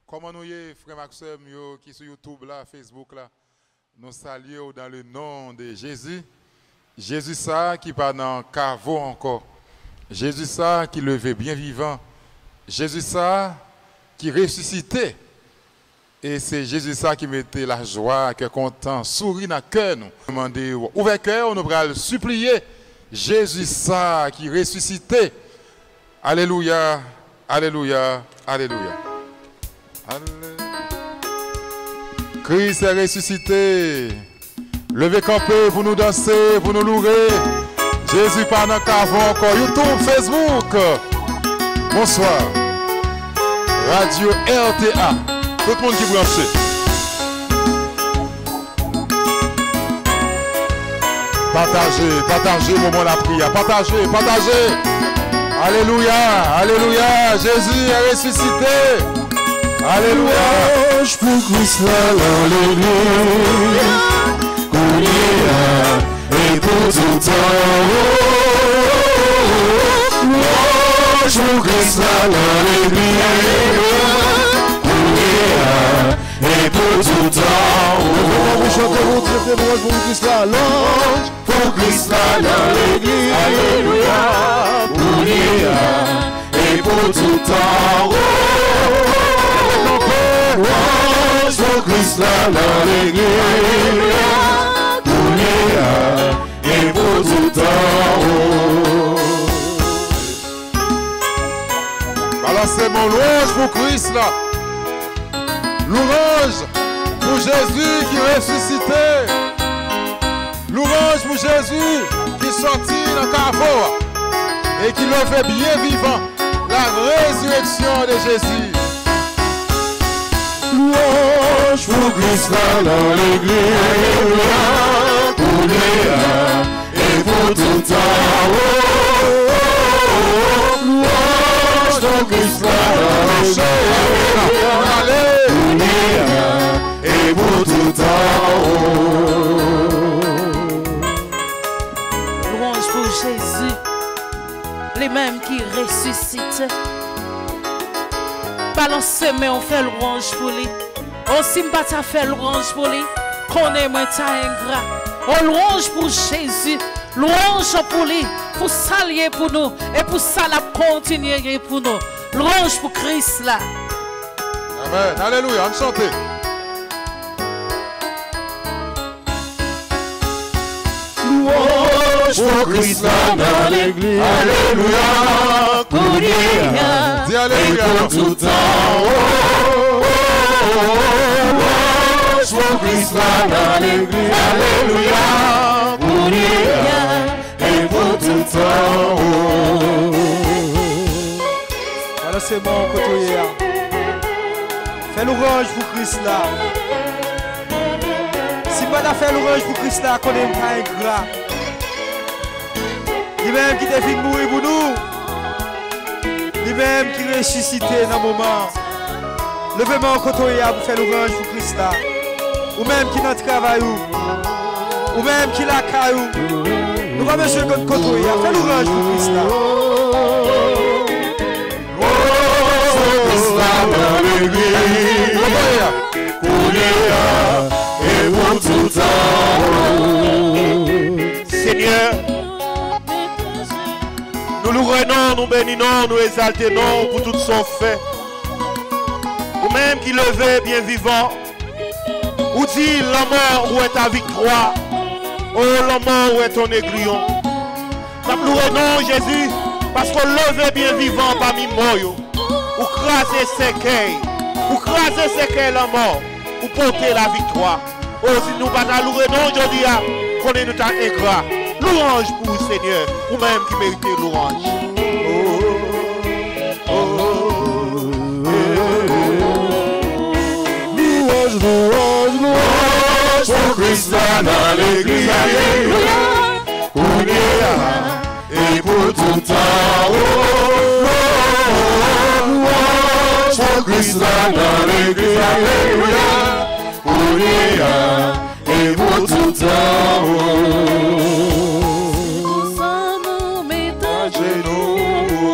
Comment nous y est, frère Maxime, qui sur YouTube, là, Facebook, là, nous saluons dans le nom de Jésus. Jésus ça qui part dans le caveau encore. Jésus ça qui levait bien vivant. Jésus ça qui ressuscitait. Et c'est Jésus ça qui mettait la joie, qui est content, sourit dans le cœur. Nous demandons, ouvert cœur, nous allons supplier. Jésus ça qui ressuscitait. Alléluia, alléluia, alléluia. Christ est ressuscité. Levez campé pour nous danser, pour nous louer. Jésus par dans cavon encore. YouTube, Facebook. Bonsoir. Radio RTA. Tout le monde qui branche. Partagez, partagez au moment de la prière. Partagez, partagez. Alléluia, alléluia. Jésus est ressuscité. Alléluia. Louange pour Christ l'Alléluia. Et pour tout temps. Louange pour Christ l'Alléluia. Et pour tout temps. Vous chantez votre témoignage pour Christ louange pour Christ l'Alléluia. Alléluia. Et pour tout temps. Louange pour Christ l'Alléluia. Et pour tout temps. Balancez mon louange pour Christ là. Louange pour Jésus qui est ressuscité. Louange pour Jésus qui est sorti dans le caveau et qui le fait bien vivant. La résurrection de Jésus. Louange pour Christ l'Alléluia. Et pour tout temps. Louange pour Christ l'Alléluia. Et pour tout temps. Louange pour Jésus, les mêmes qui ressuscitent. Balancez, mais on fait louange pour lui. Aussi, on va faire louange pour lui. Qu'on est moins ingrat. On louange pour Jésus. Louange pour lui. Pour s'allier pour nous. Et pour ça, la continuer pour nous. Louange pour Christ là. Amen. Alléluia. On chante. Louange pour Christ l'Alléluia. Alléluia. Dis alléluia. Pour tout temps. Louange pour Christ l'Alléluia. Alléluia. Et pour tout temps. Voilà, c'est bon, côté. Fais l'orange pour Christ là. Si pas faire l'orange pour Christ là, qu'on est pas ingrat. Lui-même qui t'a fait mourir pour nous. Lui-même qui ressuscité dans le moment. Levez-moi en côté pour faire l'orange pour Christ là. Ou même qui dans le travail. Ou même qui la caillou. Nous va monsieur contre côté. Fais l'orange pour Christ là. Et pour tout temps. Seigneur, nous nous renons, nous bénissons, nous exaltons pour tout son fait. Ou même qui levait bien vivant, ou dit la mort où est ta victoire, oh la mort où est ton aiguillon. Nous renons Jésus parce qu'on levait bien vivant parmi moi. Ou craser ses quais, ou craser ses quais la mort, ou porter la victoire. Oh, si nous battons non aujourd'hui, qu'on est notre ingrat. Louange pour le Seigneur, ou même qui mérite louange. Louange, louange, louange pour Christ l'Alléluia. Et pour tout temps. Pour Christ l'Alléluia, et pour tout temps. Nous mettons à genoux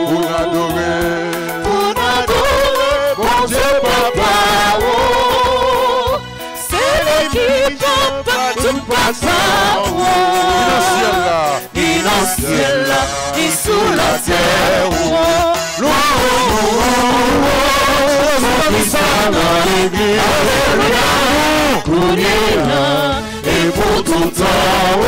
pour adorer, bon Dieu Papa. ciel là et sous la terre. Jésus-Christ dans l'église. Alléluia. Et pour tout temps.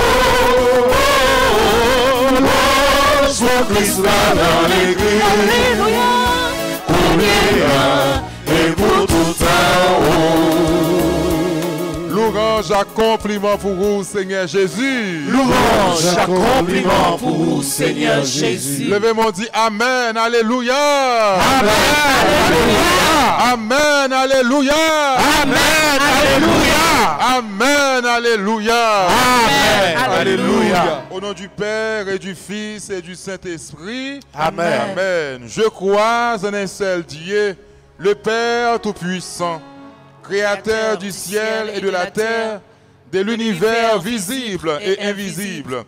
Jésus-Christ dans l'église. Alléluia. Et pour tout temps. Louange, accompliment pour vous, Seigneur Jésus. Louange, accompliment pour vous, Seigneur Jésus. Levez-moi, dit Amen, Alléluia. Amen, Alléluia. Amen, Alléluia. Amen, Alléluia. Amen, Alléluia. Amen, Alléluia. Au nom du Père et du Fils et du Saint-Esprit. Amen. Amen. Je crois en un seul Dieu, le Père Tout-Puissant, Créateur du ciel et de la terre, de l'univers visible et invisible.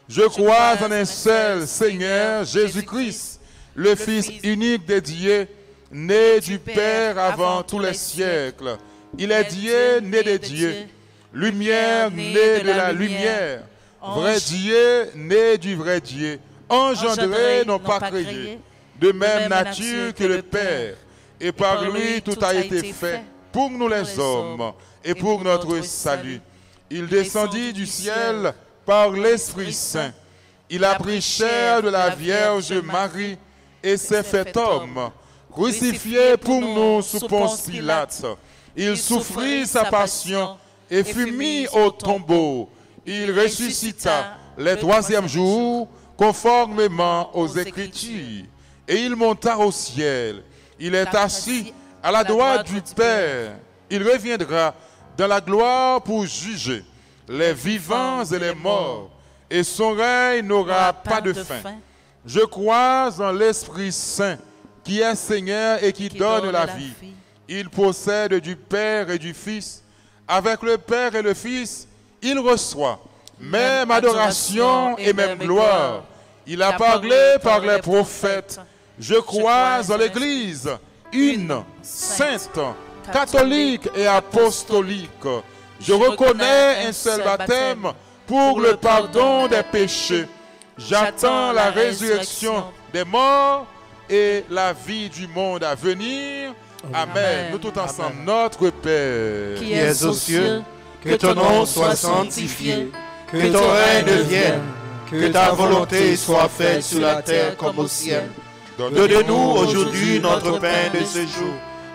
Je crois en un seul Seigneur, Jésus-Christ, le Fils unique de Dieu, né du Père avant tous les siècles. Il est Dieu, né de Dieu, lumière, né de la lumière, vrai Dieu, né du vrai Dieu, engendré, non pas créé, de même nature que le Père, et par lui tout a été fait. Pour nous les hommes et pour notre salut. Il descendit du ciel par l'Esprit Saint. Il a pris chair de la Vierge Marie et s'est fait homme, crucifié pour nous sous Ponce Pilate. Il souffrit sa passion et fut mis au tombeau. Il ressuscita le troisième jour conformément aux Écritures. Et il monta au ciel. Il est assis à la droite du Père. Il reviendra dans la gloire pour juger les vivants et les morts, et son règne n'aura pas de fin. Je crois en l'Esprit Saint, qui est Seigneur et qui donne la vie. Il possède du Père et du Fils. Avec le Père et le Fils, il reçoit même adoration et même gloire. Il a parlé par les prophètes. Je crois en l'Église, une, sainte, catholique et apostolique. Je reconnais un seul baptême pour le pardon des péchés. J'attends la résurrection des morts et la vie du monde à venir. Amen. Nous tous ensemble, notre Père, qui es aux cieux, que ton nom soit sanctifié, que ton règne vienne, que ta volonté soit faite sur la terre comme au ciel. Donne-nous aujourd'hui notre pain de ce jour.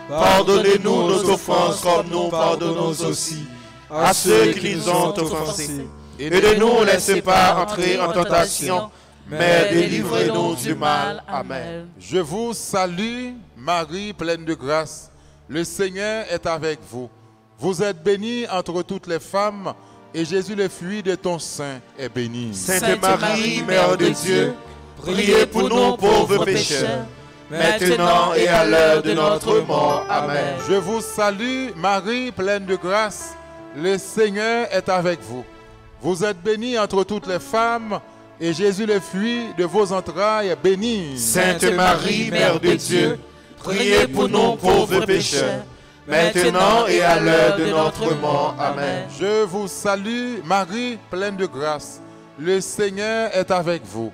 Pardonnez-nous nos offenses comme nous pardonnons aussi à ceux qui nous ont offensés. Et ne nous laissez pas entrer en tentation, mais délivrez-nous du mal. Amen. Je vous salue, Marie, pleine de grâce. Le Seigneur est avec vous. Vous êtes bénie entre toutes les femmes, et Jésus, le fruit de ton sein, est béni. Sainte Marie, Mère de Dieu, priez pour nous pauvres pécheurs, maintenant et à l'heure de notre mort. Amen. Je vous salue, Marie, pleine de grâce. Le Seigneur est avec vous. Vous êtes bénie entre toutes les femmes, et Jésus, le fruit de vos entrailles, est béni. Sainte Marie, Mère de Dieu, priez pour nous pauvres pécheurs, maintenant et à l'heure de notre mort. Amen. Je vous salue, Marie, pleine de grâce. Le Seigneur est avec vous.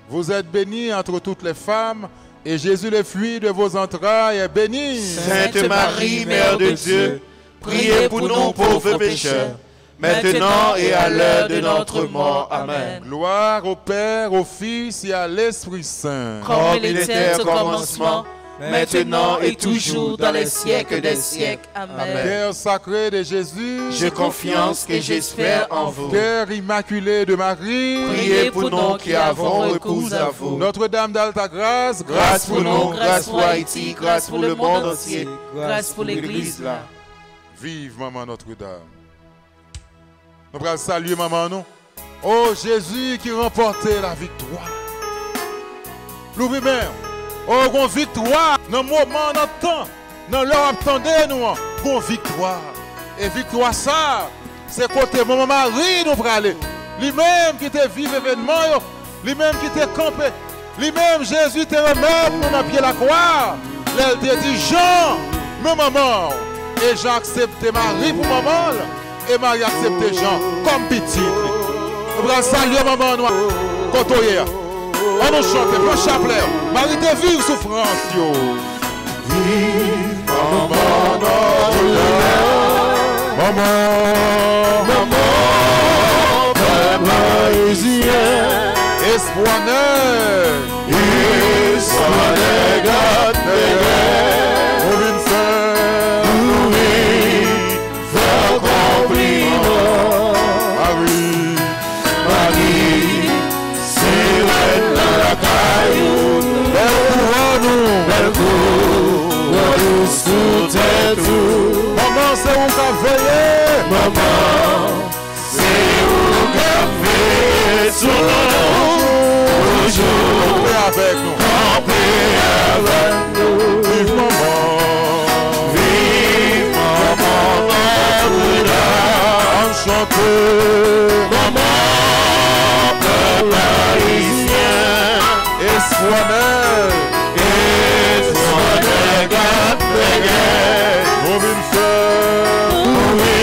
Vous êtes bénie entre toutes les femmes, et Jésus, le fruit de vos entrailles, est béni. Sainte Marie, Mère de Dieu, priez pour nous pauvres pécheurs, maintenant et à l'heure de notre mort. Amen. Gloire au Père, au Fils et à l'Esprit Saint. Comme il était au commencement, maintenant et toujours, dans les siècles des siècles. Amen. Cœur sacré de Jésus, j'ai confiance et j'espère en vous. Cœur immaculé de Marie, priez pour nous qui avons recours à vous. Notre-Dame d'Alta Grâce, grâce pour nous, grâce pour Haïti, grâce pour le monde entier, grâce pour l'Église là. Vive Maman Notre-Dame. Nous allons saluer Maman nous. Oh Jésus qui remportait la victoire. Louis-Mère. Oh, une victoire, dans le moment, dans le temps, dans l'heure, attendez nous, une victoire. Et victoire, ça, c'est côté maman Marie, nous pour aller. Lui-même qui te vive événement, lui-même qui te campé, lui-même Jésus te remet pour nous pied la croix. Elle te dit, Jean, ma maman. Et Jean accepté Marie pour maman, et Marie accepté Jean comme petit. Nous allons saluer maman noire. Kotoye. On nous chante, prends chapelet. Marie de vive souffrance. Vive maman noire. Maman, peuple haïtien. Espoir neuf. Espoir neuf, God neuf. On vient faire. Oui, faire compliment. Marie. Marie, c'est dans la caillou. Belle couronne sous tes tout. Maman, c'est où qu'a veillé. Maman, c'est où qu'a veillé sur nous. Toujours Campez avec nous. campé avec nous. Vive maman. Vive maman, notre dame. Enchanté. Maman, peuple haïtien. Espoir neuf. Espoir de God de guerre. On vient faire. Oui,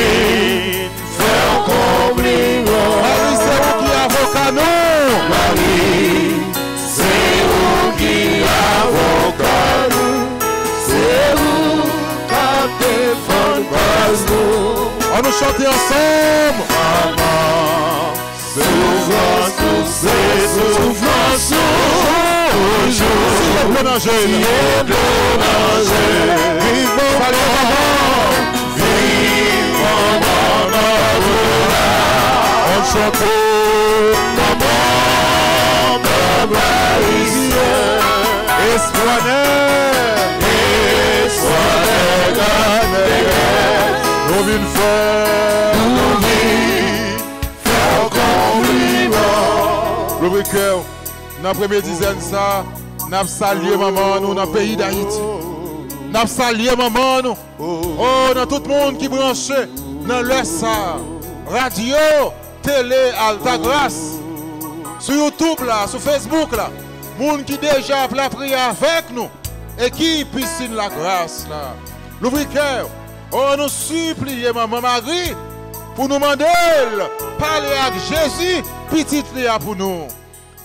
faire compliment. Marie, c'est où qui avocat nous. Marie, c'est vous qui avocat nous. C'est vous qui défend pas nous. On nous chante ensemble. Maman, souffrance, c'est souffrance toujours. Bon danger. Vive maman, vive maman, notre âme. On chante. Maman, peuple haïtien. Espoir neuf. Espoir de God de guerre. On vient faire. Nous vivons, faire compliment. Le cœur. Dans la première dizaine, ça, nous avons salué maman nous dans le pays d'Haïti. Nous avons salué maman nous. Oh, dans tout le monde qui branché dans le ça. Radio, télé, Alta Grâce. Sur YouTube, là, sur Facebook, là. Monde qui déjà la prière avec nous. Et qui piscine la grâce, là. L'ouvre cœur. Oh, nous supplions maman Marie pour nous demander parler avec Jésus, petite Léa pour nous.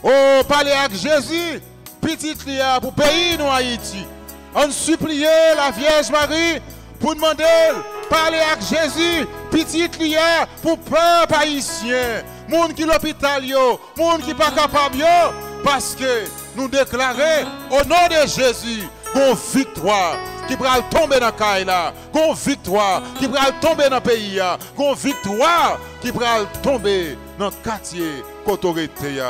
Oh, parler avec Jésus, petite Léa pour pays nous Haïti. On supplie la Vierge Marie pour demander parler avec Jésus, petite Léa pour peuple haïtien. Monde qui l'hôpital yo, monde qui pas capable yo, parce que nous déclarons au nom de Jésus qu'on victoire qui va tomber dans la caille là, qu'on victoire qui va tomber dans le pays, qu'on victoire qui va tomber dans le quartier qu'autorité.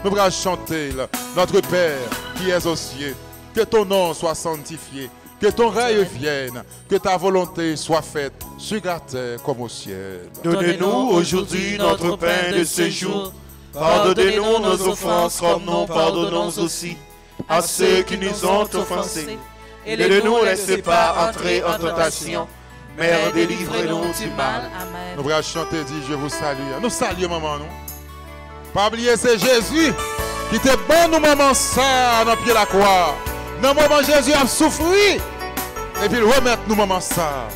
Nous allons chanter là, notre Père qui es aux cieux, que ton nom soit sanctifié, que ton règne vienne, que ta volonté soit faite sur la terre comme au ciel. Donnez-nous aujourd'hui notre pain de ce jour. Pardonnez-nous nos offenses comme nous pardonnons aussi à ceux qui nous ont offensés. Et ne nous laissez pas entrer en tentation, mais délivrez-nous du mal. Amen. Nous allons chanter, dire je vous salue. Nous saluons maman, nous. Pas oublier, c'est Jésus qui était bon, nous maman ça, dans le pied de la croix. Dans le moment Jésus a souffert. Et puis il remet nous maman ça.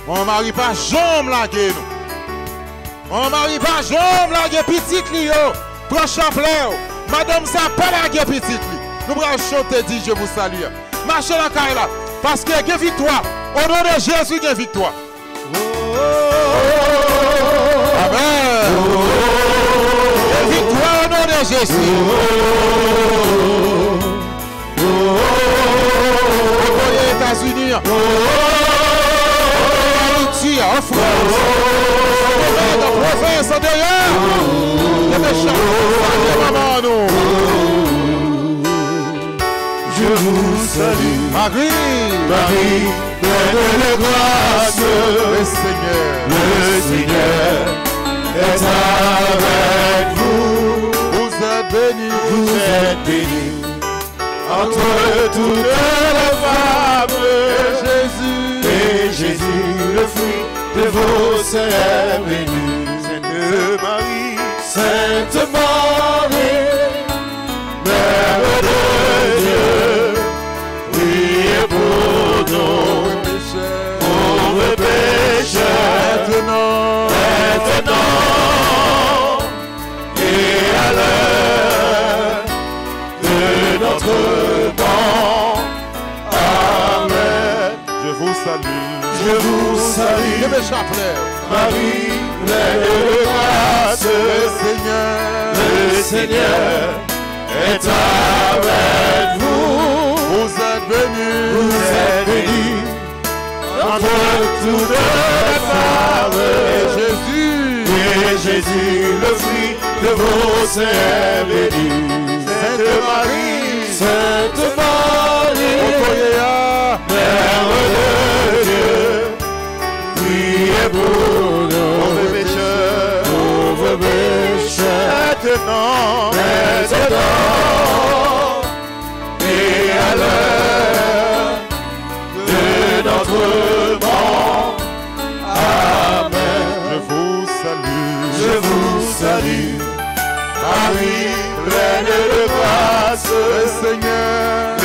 Mon mari pas jambe laguer nous. Mon mari pas jambe laguer petite li yo. Prends chapelet. Madame ça pas laguer petite li. Nous allons chanter, dire je vous salue. Marchez la caille là. Parce qu'il y a victoire. Au nom de Jésus, il y a victoire. Amen. Victoire au nom de Jésus. Aux États-Unis, en Haïti, en France, en province, en derrière, les méchants, maman, nous. Je vous salue, Marie, Marie, pleine de grâce. le Seigneur est avec vous. vous êtes bénis. Vous êtes bénie entre toutes les femmes. Et Jésus, le fruit de vos seins est béni. Sainte Marie, Sainte Marie, Mère de Dieu, priez pour nous, pauvres pécheurs, Maintenant, maintenant notre banc. Amen. Je vous salue. Je vous salue. Je mes chapelets. Marie, pleine de grâce. Le Seigneur est avec vous. Vous êtes bénis. Vous êtes bénis entre toutes les femmes. Et Jésus, le fruit de vos seins béni. Sainte Marie, Sainte Marie, Mère de Dieu, priez pour nous, pauvres pécheurs, maintenant, et à l'heure de notre mort. Amen. Je vous salue, Marie, pleine de grâce. Le Seigneur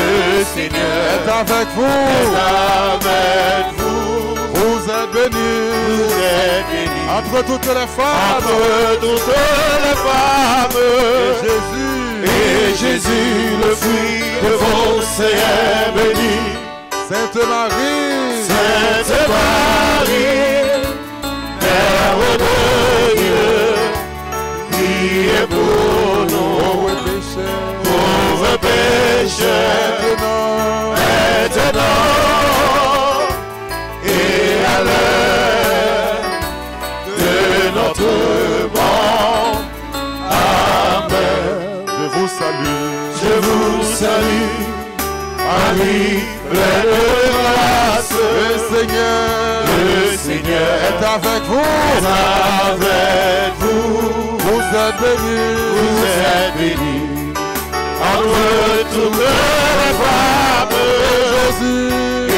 est avec vous. Vous êtes bénis. Entre toutes les femmes. Et Jésus, le fruit de vos seins béni. Sainte Marie, Mère de Dieu, priez pour nous, pauvres pécheurs, maintenant et à l'heure de notre mort. Amen. je vous salue. Je vous salue, Marie, pleine de grâce. Le Seigneur est avec vous. Vous êtes bénis. Entre toutes les femmes. Et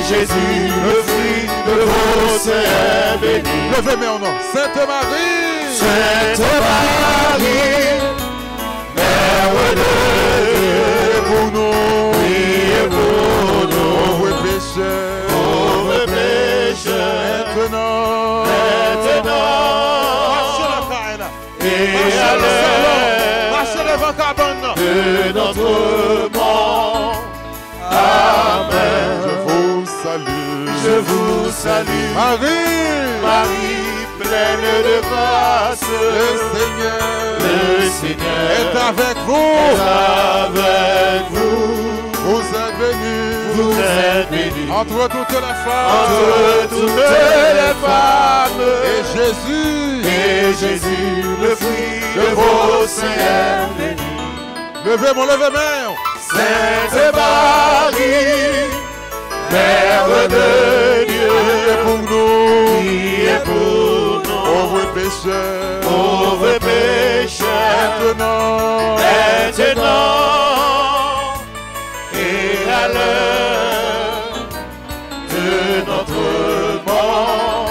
Jésus, le fruit de vos seins béni. Levez mes nom. Sainte Marie. Sainte Marie, Mère de Dieu, Priez pour nous. pauvres pécheurs, Maintenant. et à l'heure de notre mort. Amen. Je vous salue. Marie, pleine de grâce. Le Seigneur est avec vous. Vous êtes bénis. Entre toutes les femmes. Et Jésus, le fruit de vos seins béni. levez main. Sainte Marie, Mère de Dieu, priez pour nous, Pauvres pécheurs, maintenant et à l'heure de notre mort.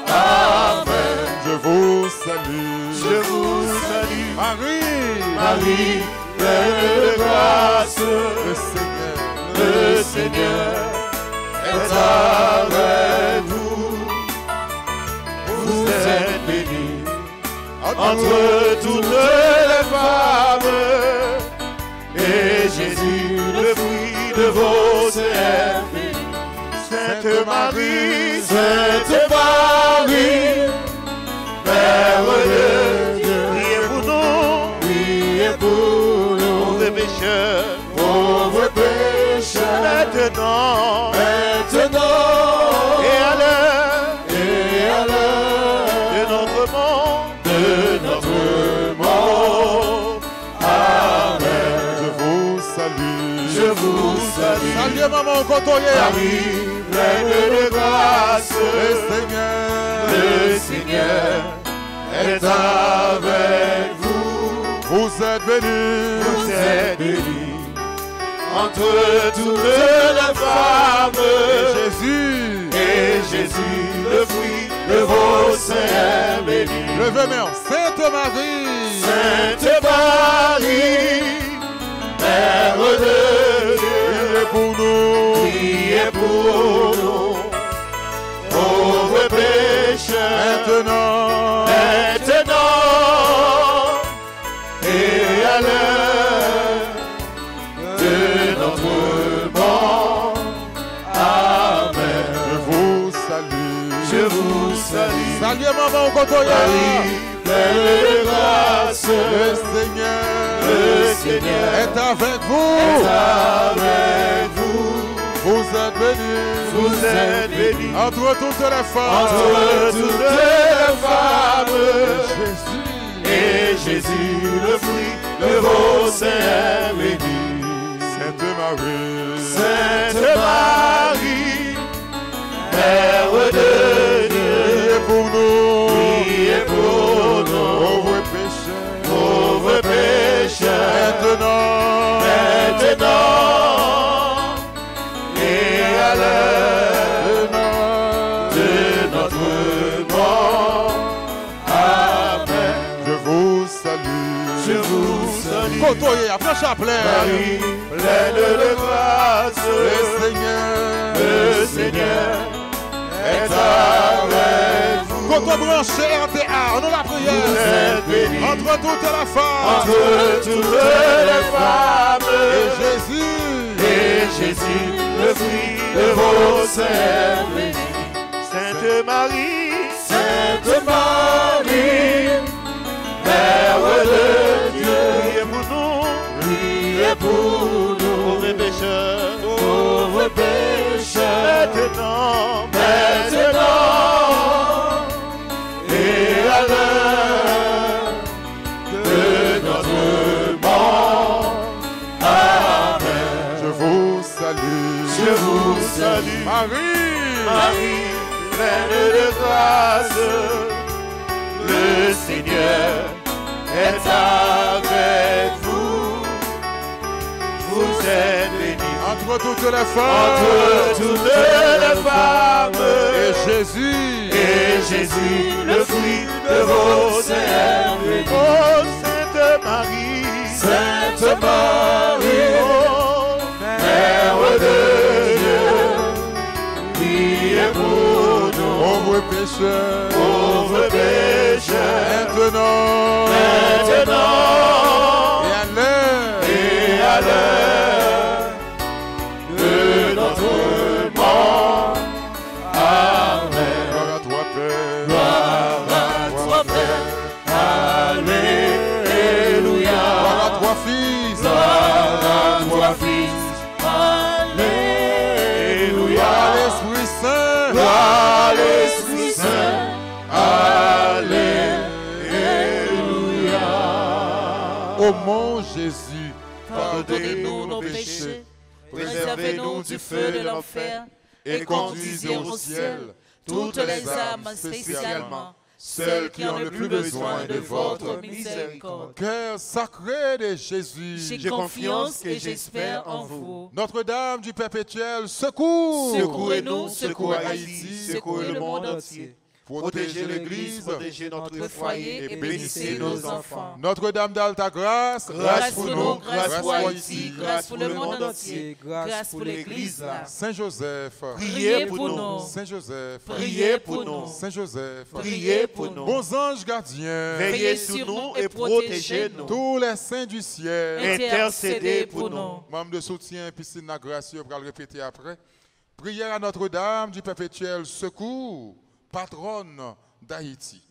Amen. je vous salue. Marie, pleine de grâce, Le le Seigneur est avec vous. Vous êtes bénis entre toutes les femmes. Et Jésus, le fruit de vos seins béni. Sainte Marie, Mère de Dieu, priez pour nous, pauvres pécheurs, maintenant et à l'heure de notre mort. Amen. Je vous salue. Salut maman Kotoye. Marie, pleine de grâce, le Seigneur est avec vous. Vous êtes bénis. Entre toutes les femmes. Et Jésus, le fruit de vos seins béni. Levez mes Sainte Marie. Mère de Dieu, priez pour nous. pauvres pécheurs, Maintenant. et à l'heure Salut maman au Kotoya. Pleine de grâce, Le Seigneur est avec vous. Vous êtes bénis. Vous êtes bénis Entre toutes les femmes. entre toutes les femmes. Jésus. Et Jésus, le fruit de vos seins bénis. Sainte Marie. Sainte Marie, Mère de Dieu, Priez pour nous. priez pour nous, Pauvres pécheurs. pauvres pécheurs, Maintenant. maintenant et à l'heure de notre mort. Amen. Je vous salue. Je vous salue, Kotoye, après chapelet. Marie, pleine de grâce. Le Seigneur. Le Seigneur est avec vous. Koto branché RTA, nous la Vous prière. êtes bénis Entre toutes les femmes. entre toutes les femmes. Et Jésus. Et Jésus, le fruit de vos seins bénis. Sainte Marie, Sainte Marie, Mère de Dieu, priez pour nous, priez pour nous, pauvres pécheurs, pauvres pécheurs, maintenant, et à l'heure de notre mort. Amen. Je vous salue. Je vous salue, Marie. Marie, pleine de grâce, le Seigneur est avec vous. Vous êtes bénie Entre toutes les femmes. entre toutes les femmes. Et Jésus. Et Jésus, le fruit de vos seins bénis. Oh, Sainte Marie, Sainte Marie, oh, Mère de Dieu, priez pour nous, Pauvres pécheurs. pauvres pécheurs, Maintenant. maintenant Et à l'heure. et à l'heure de notre mort. Amen. Gloire à toi, Père. Gloire à toi, Père. Alléluia. Gloire à toi, Fils. Gloire à toi, Fils. Alléluia. Gloire à l'Esprit Saint. Gloire à l'Esprit Saint. Alléluia. Ô mon Jésus, Pardonnez-nous nos péchés, préservez-nous du feu de l'enfer et conduisez au ciel toutes les âmes, spécialement celles qui ont le plus besoin de votre miséricorde. Cœur sacré de Jésus. J'ai confiance et j'espère en vous. Notre-Dame du Perpétuel, secours. Secourez-nous, Secours secourez Haïti, secouez le monde entier. Protégez l'Église. protégez notre Notre foyer foyer et bénissez nos enfants. Notre-Dame d'Alta Grâce. Grâce pour nous, grâce pour Haïti. Haïti, grâce pour le monde entier, grâce pour l'Église. Saint-Joseph. Priez pour nous. Saint-Joseph. Priez pour nous. Saint-Joseph. Priez pour nous. Bons anges gardiens. Veillez sur nous et protégez-nous. Tous les saints du ciel. Intercédez pour nous. Membre de soutien, piscine la grâce, on va le répéter après. Prière à Notre-Dame du Perpétuel Secours, patronne d'Haïti.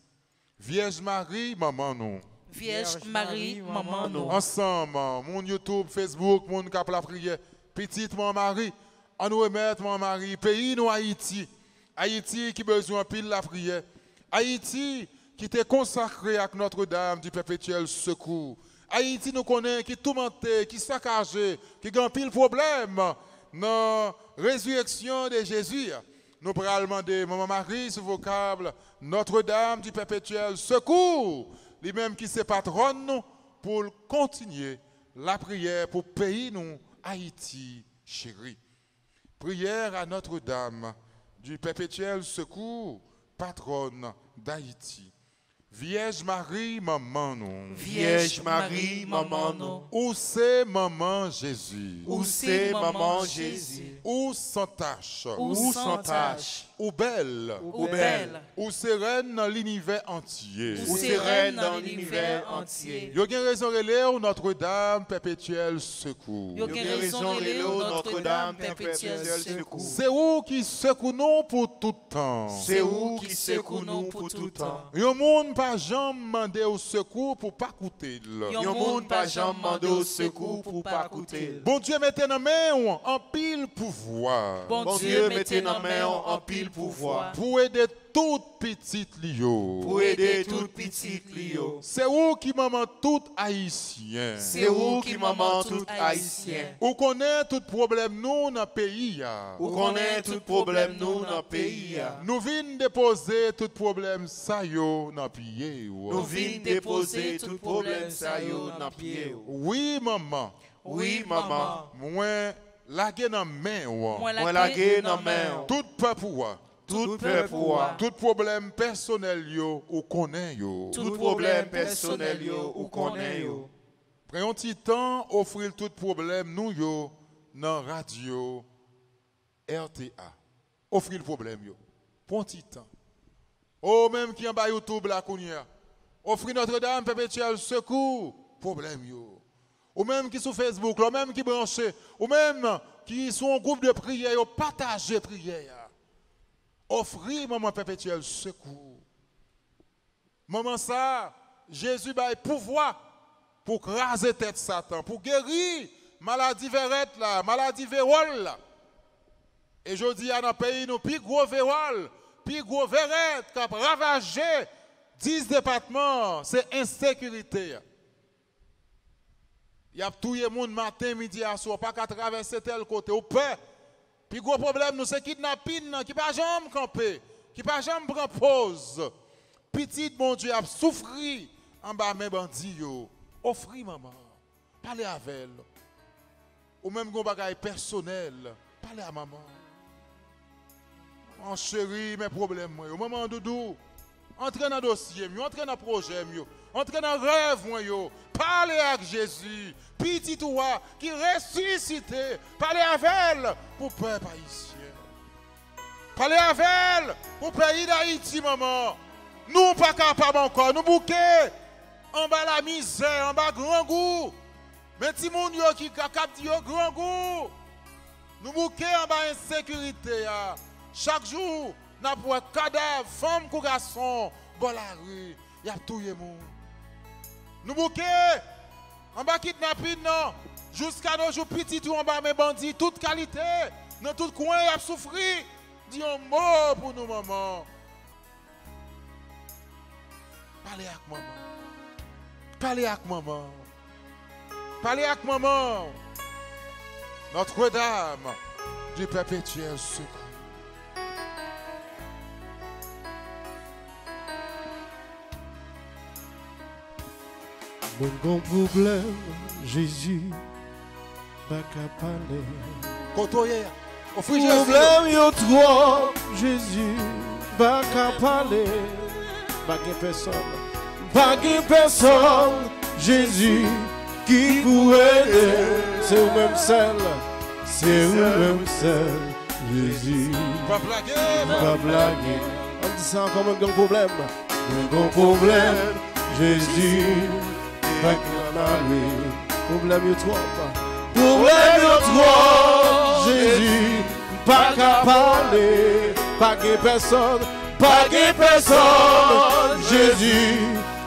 Vierge Marie, maman nous. Vierge Marie, maman nous. Ensemble, mon YouTube, Facebook, mon cap la prière. Petite mon Marie, on nous remettre mon Marie. Pays nous Haïti. Haïti qui besoin pile la prière. Haïti qui t'est consacré à Notre-Dame du Perpétuel Secours. Haïti nous connaît qui tout menté, qui saccagé, qui a pile problème. Dans la résurrection de Jésus, nous pourrons demander, Maman Marie, ce vocable, Notre-Dame du Perpétuel Secours, lui-même qui se patronne nous pour continuer la prière pour pays nous, Haïti, chérie. Prière à Notre-Dame du Perpétuel Secours, patronne d'Haïti. Vierge Marie, maman nous. Vierge Marie, maman nous. Où c'est maman Jésus? Où c'est maman Jésus? Où sans tache? Où sans tache? Où belle? Où belle? Où sereine dans l'univers entier? Où sereine dans l'univers entier? Yo gen raison relève Notre-Dame perpétuelle secours. Yo gen raison relève Notre-Dame perpétuelle secours. C'est où qui secoue nous pour tout temps. C'est où qui secoue nous pour tout temps. Yon monde pas jamais mandé au secours pour pas coûter. Yon monde pas jamais mandé au secours pour pas coûter. Bon Dieu mettez dans main en pile pouvoir. Bon Dieu mettez dans main en pile pouvoir. Pour aider toute petite lio. Pour aider toute petite lio. C'est où qui maman tout haïtien. C'est où qui maman tout haïtien. Ou connaît tout problème nous dans le pays. Ou connaît tout problème nous dans le pays. Nous venons déposer tout problème ça yo dans pied. Nous venons déposer tout problème ça yo dans pied. Oui maman. Oui maman. Moi laguer dans main. Moi laguer dans main. Tout peuple. Tout peuple. Tout problème personnel yo ou connaît yo. Tout problème personnel yo ou connaît yo. Prenons un petit temps offrir tout problème nous yo dans radio RTA. Offrir le problème yo. Pour un petit temps. Oh même qui en bas YouTube la kounya. Offrir Notre-Dame perpétuelle secours problème yo. Ou même qui sur Facebook, ou même qui branché, ou même qui sont en groupe de prière, yo partager prière. Offrir maman perpétuelle secours. Maman ça, Jésus a pouvoir pour craser tête Satan, pour guérir maladie verrette là, maladie vérole là. Et je dis à notre pays nous plus gros vérole, plus gros verrette qui a ravagé 10 départements, c'est insécurité. Il y a tout le monde matin, midi à soir, pas qu'à traverser tel côté ou peur. Puis gros problème nous c'est kidnapping qui pas jamais camper, qui pas jamais prendre pause. Petite mon Dieu a souffri en bas mes bandits yo. Offri maman. Parlez avec elle. Ou même gon bagay personnel, parlez à maman. En chérie, mes problèmes moi, maman doudou. Entrez dans dossier, entrez dans projet, entrez dans rêve moi. Parlez avec Jésus, petit toi qui ressuscité. Parlez avec elle pour peuple haïtien. Parlez avec elle pour pays d'Haïti, maman. Nous pas capables encore, nous bouquer en bas la misère, en bas grand goût. Mais ti moun yo qui capte yo grand goût. Nous bouquer en bas insécurité. Chaque jour, n'a pour cadavre, femme ou garçon, dans la rue, il y a tout le monde. Nous bouquons, en bas kidnapping, non, jusqu'à nos jours petits, tout en bas mes bandits, toute qualité, dans tout coin, il y a souffert. Dis un mot pour nous, maman. Parlez avec maman. Parlez avec maman. Parlez avec maman. Notre-Dame du perpétuel secours. Mon grand problème, Jésus, pas qu'à parler. Kotoye, offre Jésus. Problème yo trop, Jésus, pas qu'à parler. Pas qu'à personne, Jésus, qui pourrait aider. C'est vous même seul, c'est vous même seul, Jésus. Pas blaguer, Pas blaguer. On dit ça comme un grand problème. Un grand problème, Jésus. Pas qu'à parler. Problème yo trop. Problème yo trop, Jésus. Pas qu'à parler. Pas qu'à personne. Pas qu'à personne, Jésus.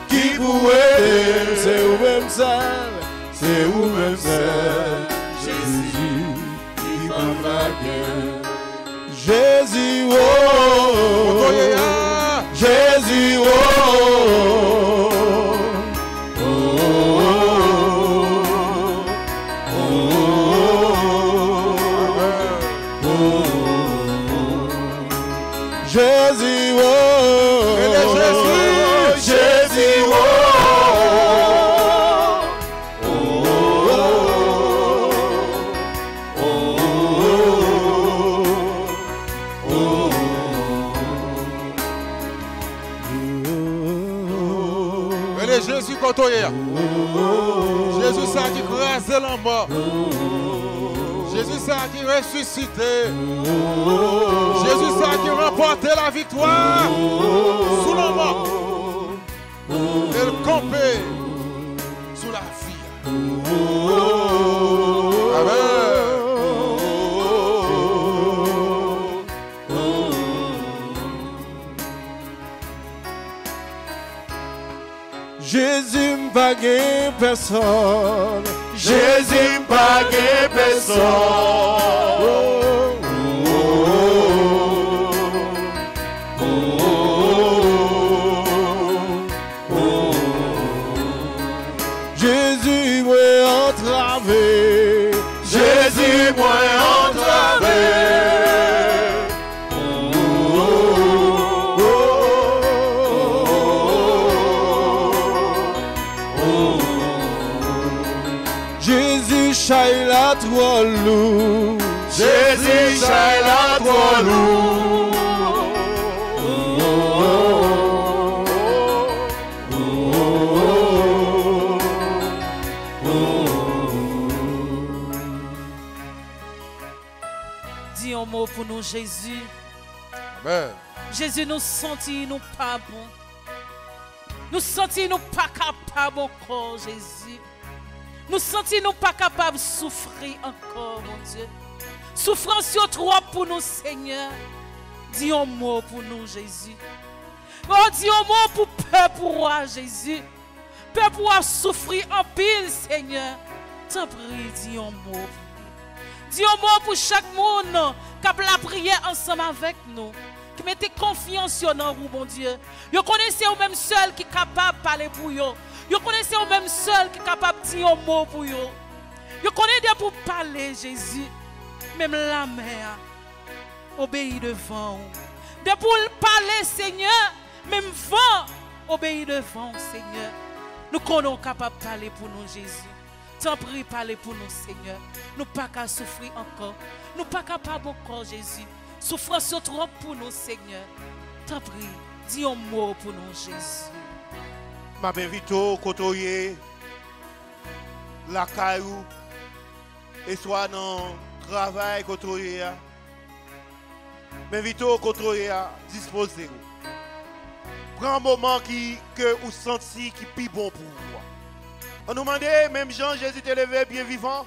Qui pourrait aider. C'est vous même seul. C'est vous même seul. Jésus. Qui peut blaguer. Jésus, oh, Jésus, oh, Jésus, oh, Jésus, côté. Jésus ça qui crase la mort. Jésus ça qui ressuscité. Jésus ça qui remporté la victoire sous la mort. Et le campé sous la vie. Amen. Jésus m'a gagné personne. Jésus m'a gagné personne. Jésus m'a entravé. Jésus m'a entravé. Jésus chaille la trois loups. Jésus chaille la trois loups. Dis un mot pour nous, Jésus. Amen. Jésus, nous sentis nous pas bon. Nous sentis nous pas capables encore, Jésus. Nous sentis nous pas capables de souffrir encore, mon Dieu. Souffrance sur trop pour nous, Seigneur. Dis un mot pour nous, Jésus. Oh, dis un mot pour peuple roi, Jésus. Peuple roi souffrir en pile, Seigneur. T'en prie, dis un mot. Dis un mot pour chaque monde qui a la prière ensemble avec nous. Qui mettez confiance en nous, mon Dieu. Vous connaissez au même seul qui est capable de parler pour vous. Vous connaissez au même seul qui est capable de dire un mot pour vous. Vous connaissez pour parler, Jésus. Même la mer obéit devant vous. De pour parler, Seigneur, même vent obéit devant vous, Seigneur. Nous sommes capables de parler pour nous, Jésus. T'en prie, parler pour nous, Seigneur. Nous ne pouvons pas souffrir encore. Nous ne pouvons pas capables encore, Jésus. Souffrance trop pour nous, Seigneur. T'en prie, dis un mot pour nous, Jésus. Ma vito côtoyer la caillou et soit dans travail côtoyer. Mais vito côtoyer disposer. Prends un moment que vous sentez qui est plus bon pour vous. On nous demandait, même Jean, Jésus te levé bien vivant,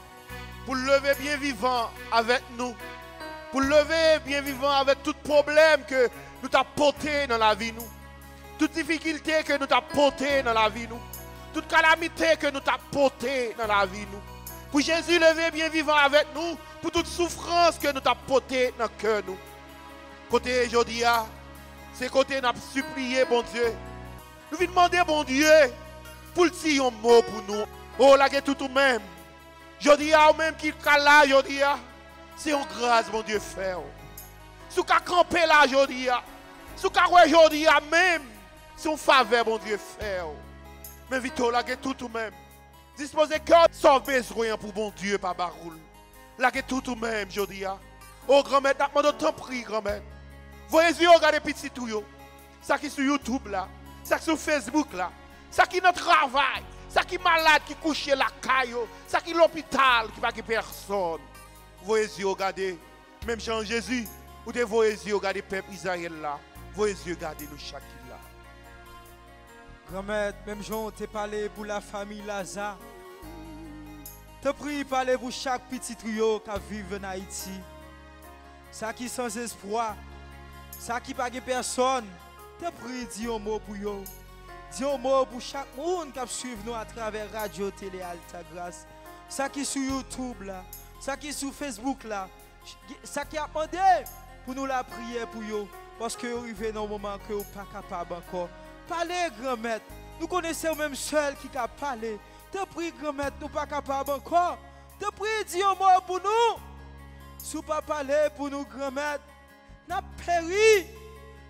pour le lever bien vivant avec nous, pour le lever bien vivant avec tout problème que nous t'as porté dans la vie, nous, toute difficulté que nous t'as porté dans la vie, nous, toute calamité que nous t'as porté dans la vie, nous, pour Jésus lever bien vivant avec nous, pour toute souffrance que nous t'as porté dans le cœur, nous. Côté aujourd'hui, c'est côté nous supplié, bon Dieu. Nous venons demander, bon Dieu, pour le dire un mot pour nous. Oh, là, que tout même. Je dis à même qui est là, je dis, c'est une grâce, mon Dieu, faire. Si vous campez là, je dis, si vous je dis, même, c'est une faveur, mon Dieu, faire. Mais vite, là, que tout même. Disposez que sans besoin pour mon Dieu, par baroul. Là, que tout même, je dis, oh, grand-mère, t'as demandé tant prix, grand-mère. Voyez-vous, regardez petit tout, ça qui est sur YouTube, là, ça qui est sur Facebook, là. Ça qui est notre travail, ça qui est malade, qui couche la caille, ça qui est l'hôpital, qui va pas personne. Voyez-y, regardez, même Jean Jésus, ou de voyez-y, regardez peuple Israël là, voyez-y, regardez nous chaque là. Grand-mère, même Jean, t'es parlé pour la famille Lazare. Te prie parler pour chaque petit trio qui vit en Haïti. Ça qui sans espoir, ça qui pas personne. Te prie, dis un mot pour eux. Dis un mot pour chaque monde qui suit nous à travers Radio Télé Alta Grâce. Ça qui est sur YouTube là, ça qui est sur Facebook là, ça qui a demandé pour nous la prière pour eux. Parce que vous arrivez dans un moment que vous n'êtes pas capable encore. Parlez, grand-mère. Nous connaissons même seul qui a parlé. Te prie, grand-mère, nous ne sommes pas capables encore. Te prie, dis un mot pour nous. Si vous ne pas parler pour nous, grand-mère, nous péri.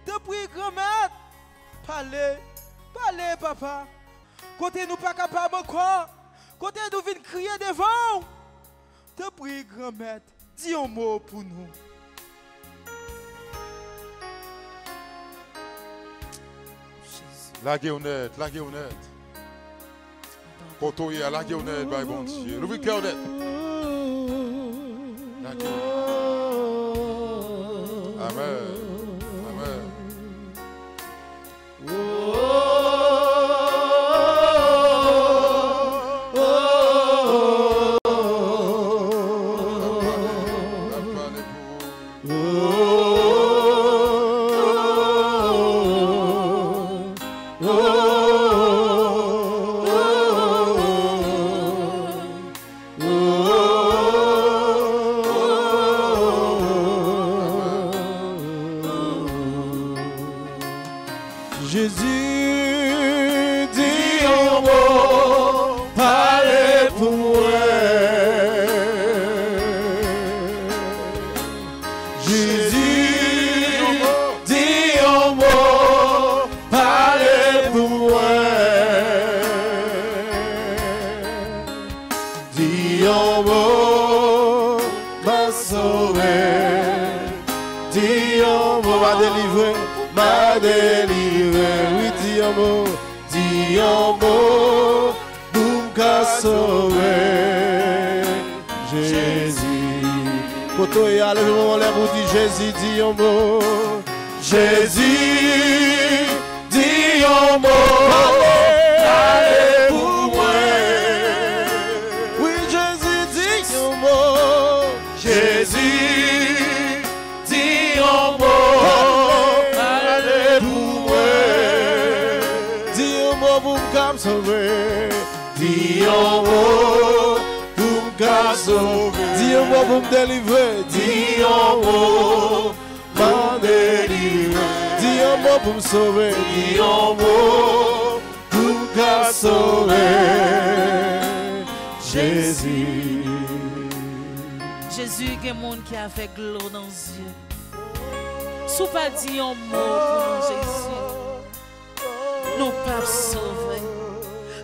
Te prie, grand-mère, parlez. Parlez, papa. Côté nous pas capable encore. Côté nous venons crier devant. Te prie, grand-mère, dis un mot pour nous. Laguez honnête, laguez honnête. Quand on est à la guerre, on est bon Dieu. L'ouvre le cœur d'être. La guerre. Amen. Amen. Jésus dit un mot, Jésus dit un mot, allez pour moi. Oui, Jésus dit un mot, Jésus dit un mot, allez pour moi. Dis un mot pour me sauver, dis un mot pour me sauver, dis un mot pour me délivrer, dis un mot. Dis un mot pour me sauver, dis un mot pour me sauver, Jésus. Jésus, il y a des gens qui a fait l'eau dans les yeux. Si pas dit un mot pour nous, Jésus, nous pas sauver.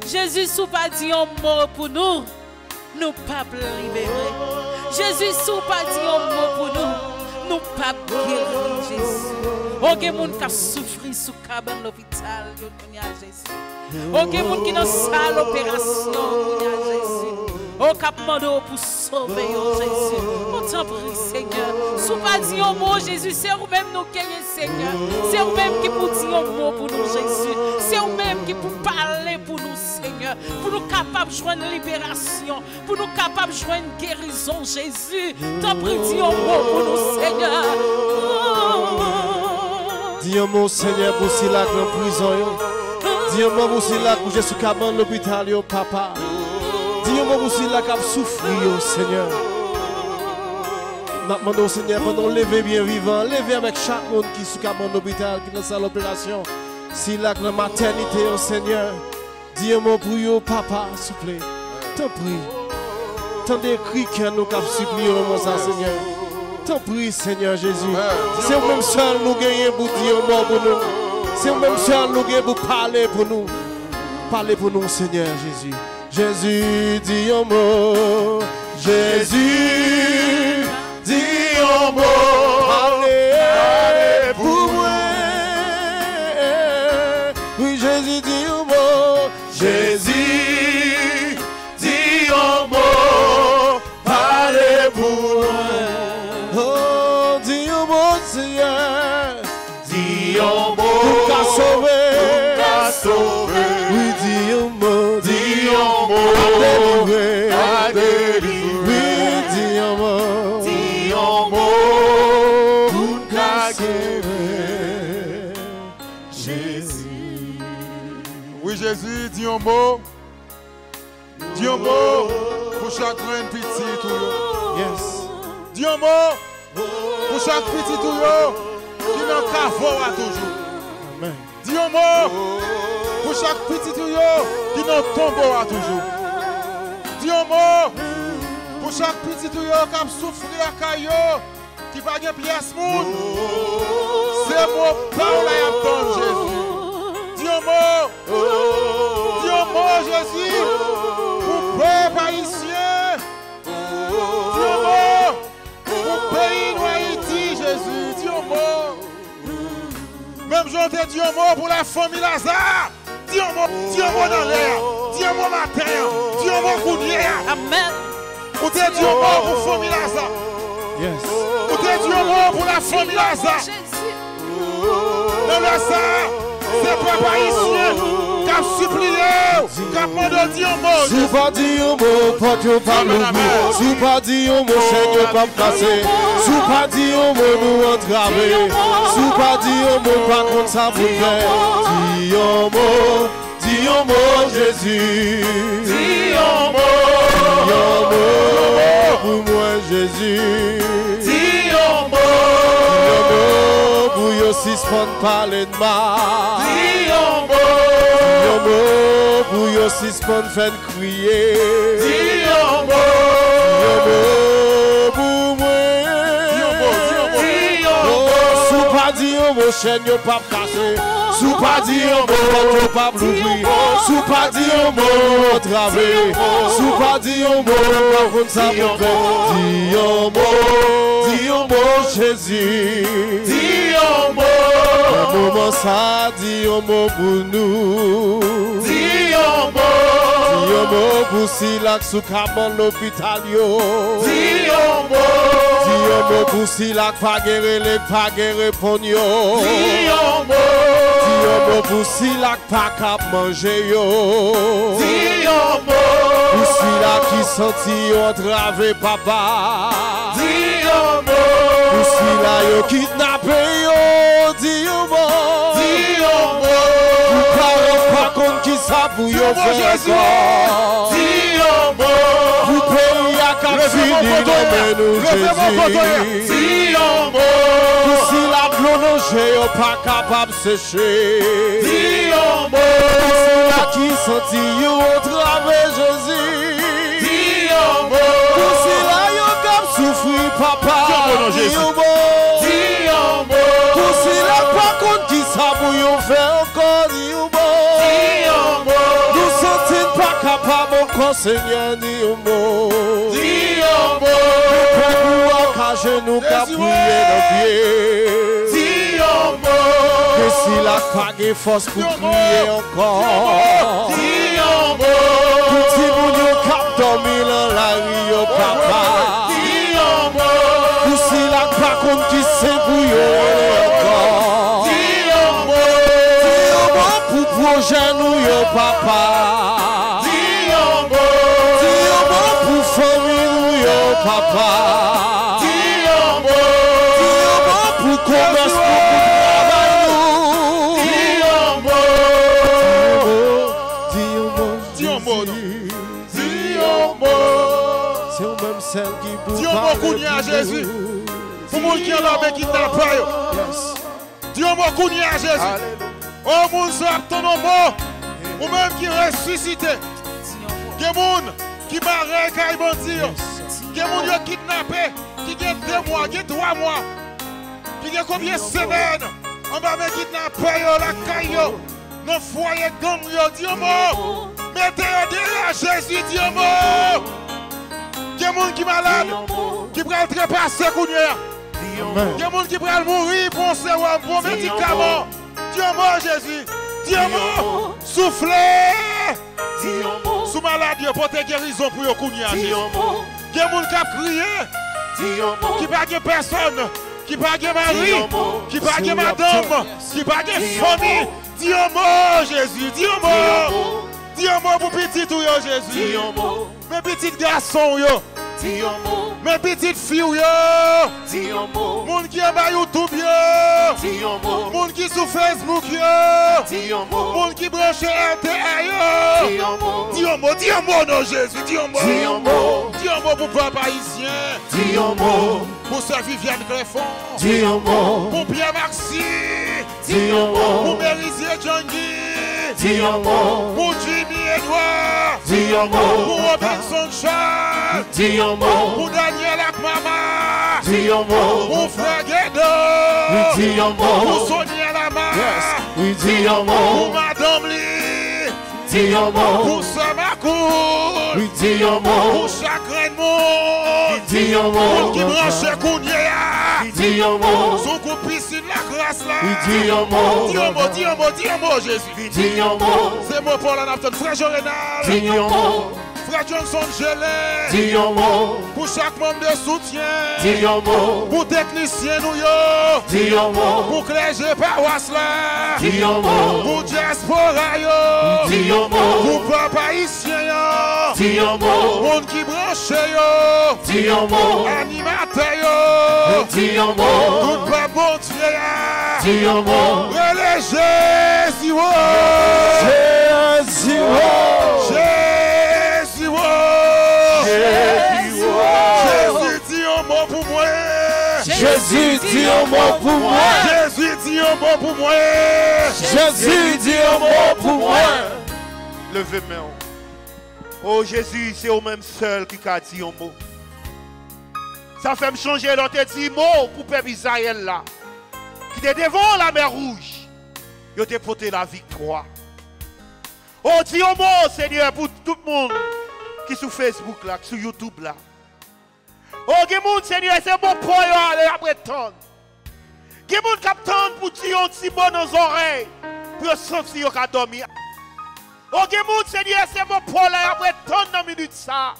Jésus, si pas dit un mot pour nous, nous pas libérer. Jésus, si pas dit un mot pour nous, nous pas guérir, Jésus. Oh, il y a des gens qui souffrent sous le cabane de l'hôpital, Jésus. Oh, il y a des gens qui dans salle d'opération, Jésus. Oh, qui demandent pour sauver, Jésus. On t'en prie, Seigneur. Si vous pas dire un mot, Jésus, c'est vous-même nous gagner, Seigneur. C'est vous-même qui pour dire un mot pour nous, Jésus. C'est vous-même qui pour parler pour nous, Seigneur. Pour nous capables de joindre libération. Pour nous capables de joindre guérison, Jésus. T'en prie, dis un mot pour nous, Seigneur. Dis un mot, Seigneur, pour si la grande prison. Dis un mot pour si la couche sous cabane l'hôpital, papa. Dis un mot pour si la cap souffrir, Seigneur. Nous demandons, Seigneur, pendant lever bien vivant, lever avec chaque monde qui est sous cabane l'hôpital, qui est dans sa l'opération. Si la grande maternité, Seigneur. Dis un mot pour vous, papa, s'il vous plaît. T'en prie. Tant des cris que nous cap supplier, ça, Seigneur. T'en prie, Seigneur Jésus. C'est vous-même seul nous gagner pour dire un mot pour nous. C'est vous-même seul nous gagner pour parler pour nous. Parlez pour nous, Seigneur Jésus. Jésus dit un mot. Jésus dit un mot. Allez pour moi. Oui, Jésus dit un mot. Jésus dit un mot. Allez pour moi. Oh, dis un mot, Seigneur. Dis un mot. Pour qu'à sauver. Pour qu'à sauver. Oui, dis un mot. Dis un mot. À délivrer. Oui, dis un mot. Dis un mot. Pour qu'à sauver. Jésus. Oui, Jésus, dis un mot. Dis un mot pour chaque grain petit tout. Yes. Dis un mot pour chaque petit tout qui n'a qu'à voir toujours. Amen. Dis un mot pour chaque petit tout qui n'a tombeau à toujours. Dis un mot pour chaque petit tout qui a souffert à caillou, qui n'a pas de pièce monde. C'est mon parole à ton Jésus. Dis un mot Jésus pour peuple haïtien. Dis un mot pour pays d'Haïti, Jésus. Dis un mot. Même j'en ai dit un mot pour la famille Lazare. Dis un mot dans l'air. Dis un mot matin. Dis un mot pour hier. Amen. Ou te dis un mot pour la famille Lazare. Yes. Ou te dis un mot pour la famille Lazare. Dans le sang, c'est pas haïtien qui a supplié, qui a demandé de dire un mot. Si pas dit un mot, pas que pas l'oublier. Si pas dit un mot, chaîne pas passer. Si pas dit un mot, nous entraver. Si pas dit un mot, pas contre ça pour faire. Dis un mot, Jésus. Dis un mot. Dis un mot pour moi, Jésus. Dis un mot. Pour yo suspend parler de mal. Dis un mot. Dis un mot pour yo suspend faire crier. Dis un mot. Dis un mot pour moi. Dis un mot. Dis un mot. Sous pas dire un mot, chaîne yo pas casser. Sous pas dire un mot, yo pas l'ouvrir. Sous pas dire un mot, traver. Sous pas dire un mot, pas contre ça pour faire. Dis un mot, Jésus. Dis un mot. Un moment ça, dis un mot pour nous. Dis un mot. Dis un mot pour Silac sous Caban l'hôpital yo. Dis un mot. Dis un mot pour Silac pas guérir les pas guérir pogno. Dis un mot. Dis un mot pour Silac pas cap manger yo. Dis un mot. Pour Silac qui senti yo entravé papa. Dis un mot. Pour Silac yo kidnappé yo. Dis un mot. Dis un mot. Pour parents pas contre qui ça pour yo faire encore. Dis un mot. Pour pays à cap fini mais nous Jésus. Dis un mot. Pour Silac l'onongé yo pas capable sécher. Dis un mot. Pour Silac qui senti yo entravé Jésus. Dis un mot. Pour Silac yo cap souffrir papa. Dis un mot. Dis un mot. Pour Silac pas contre qui ça pour yo faire encore. Dis un mot. Dis un mot. Nous sentons pas capable encore Seigneur. Dis un mot. Dis un mot. Qu'à genoux qu'à prier nos pieds. Dis un mot. Que Silac pas de force pour prier encore. Dis un mot. Tout le monde qui dormi dans la rue, yo papa. Dis un mot. Pour Silac pas contre qui c'est pour yo encore. Dis un mot. Dis un mot pour projet nous yo papa. Dis un mot. Dis un mot pour famille nous yo papa. Dis un mot. Dis un mot pour commerce pour travail nous. Dis un mot. Dis un mot. Dis un mot. C'est au même celle qui vous Dis un mot Kounia à Jésus. Pour moun qui est là mais qui n'a pas yo. Dis un mot Kounia à Jésus. Oh moun soit ton nom ou même qui ressuscité. Des moun qui marre kay bandi yo. Des moun yo kidnappé qui gen 2 mois, gen 3 mois. Qui gen combien de semaines on va me kidnapper yo la kay yo. Non foyer gang yo dis un mot. Mettez yo derrière Jésus dis un mot. Des moun qui malade qui pral trépasser Kounia. Des moun qui pral mourir pour un sérum pour médicament. Dis un mot Jésus. Dis un mot. Soufflez. Sous maladie pour te guérison pour yo Kounia. Dis un mot. Des moun qui a crié. Qui pas de personne. Qui pas de mari. Qui pas de madame. Qui pas de famille. Dis un mot Jésus. Dis un mot. Dis un mot pour petit ou yo Jésus. Dis un mot. Mes petits garçons yo. Dis un mot. Mes petites filles yo. Dis un mot. Moun qui est sur YouTube yo. Dis un mot. Moun qui sur Facebook yo. Dis un mot. Moun qui branche RTA yo. Dis un mot. Dis un mot. Dis un mot non Jésus. Dis un mot. Dis un mot. Dis un mot pour papa haïtien. Dis un mot. Pour sœur Viviane Greffon. Dis un mot. Pour Pierre Maxi. Dis un mot. Pour Mérizier Djangui. Dis un mot. Pour Jimmy Edouard. Dis un mot. Pour Robinson Charles. Dis un mot. Pour Daniel Akmama. Dis un mot. Pour Frère Guédo. Dis un mot. Pour Sonia Lama. Oui, dis un mot. Pour Madame Lee. Dis un mot. Pour Sœur Macoul. Oui, dis un mot. Pour Chagrin de Monde. Dis un Pour mot. qui branche Kounia. Dis un mot. Son coup piscine la grâce là. Dis un mot. Dis un mot, dis un mot, dis un mot, Jésus. Dis un mot. C'est moi Paul Anapton, frère Jorénal. Dis un mot. Frère Johnson Gelé. Dis un mot. Pour chaque membre de soutien. Dis un mot. Pour technicien nous yo. Dis un mot. Pour clergé paroisse là. Dis un mot. Pour diaspora yo. Dis un mot. Pour papa haïtien yo. Dis un mot. Monde qui branche yo. Dis un mot. Animateur yo. Dis un mot. Tout pas bon Dieu ya. Dis un mot. Relais Jésus wo. Jésus Jésus wo. Jésus dit un mot pour moi. Jésus dit un mot pour moi. Jésus dit un mot pour moi. Jésus dit un mot pour moi. Levez main. Oh Jésus, c'est au même seul qui a dit un mot. Ça fait me changer l'autre dit mot pour peuple Israël là. Qui était devant la mer rouge. Il a porté la victoire. Oh dis un mot Seigneur pour tout le monde qui sur Facebook là, qui sur YouTube là. Oh qui monde Seigneur, c'est bon pour eux aller après temps. Qui monde qui attend pour dire un petit mot dans les oreilles pour sentir qu'il a dormi. Oh, qui monde, Seigneur, c'est mon Paul après tant de minutes ça.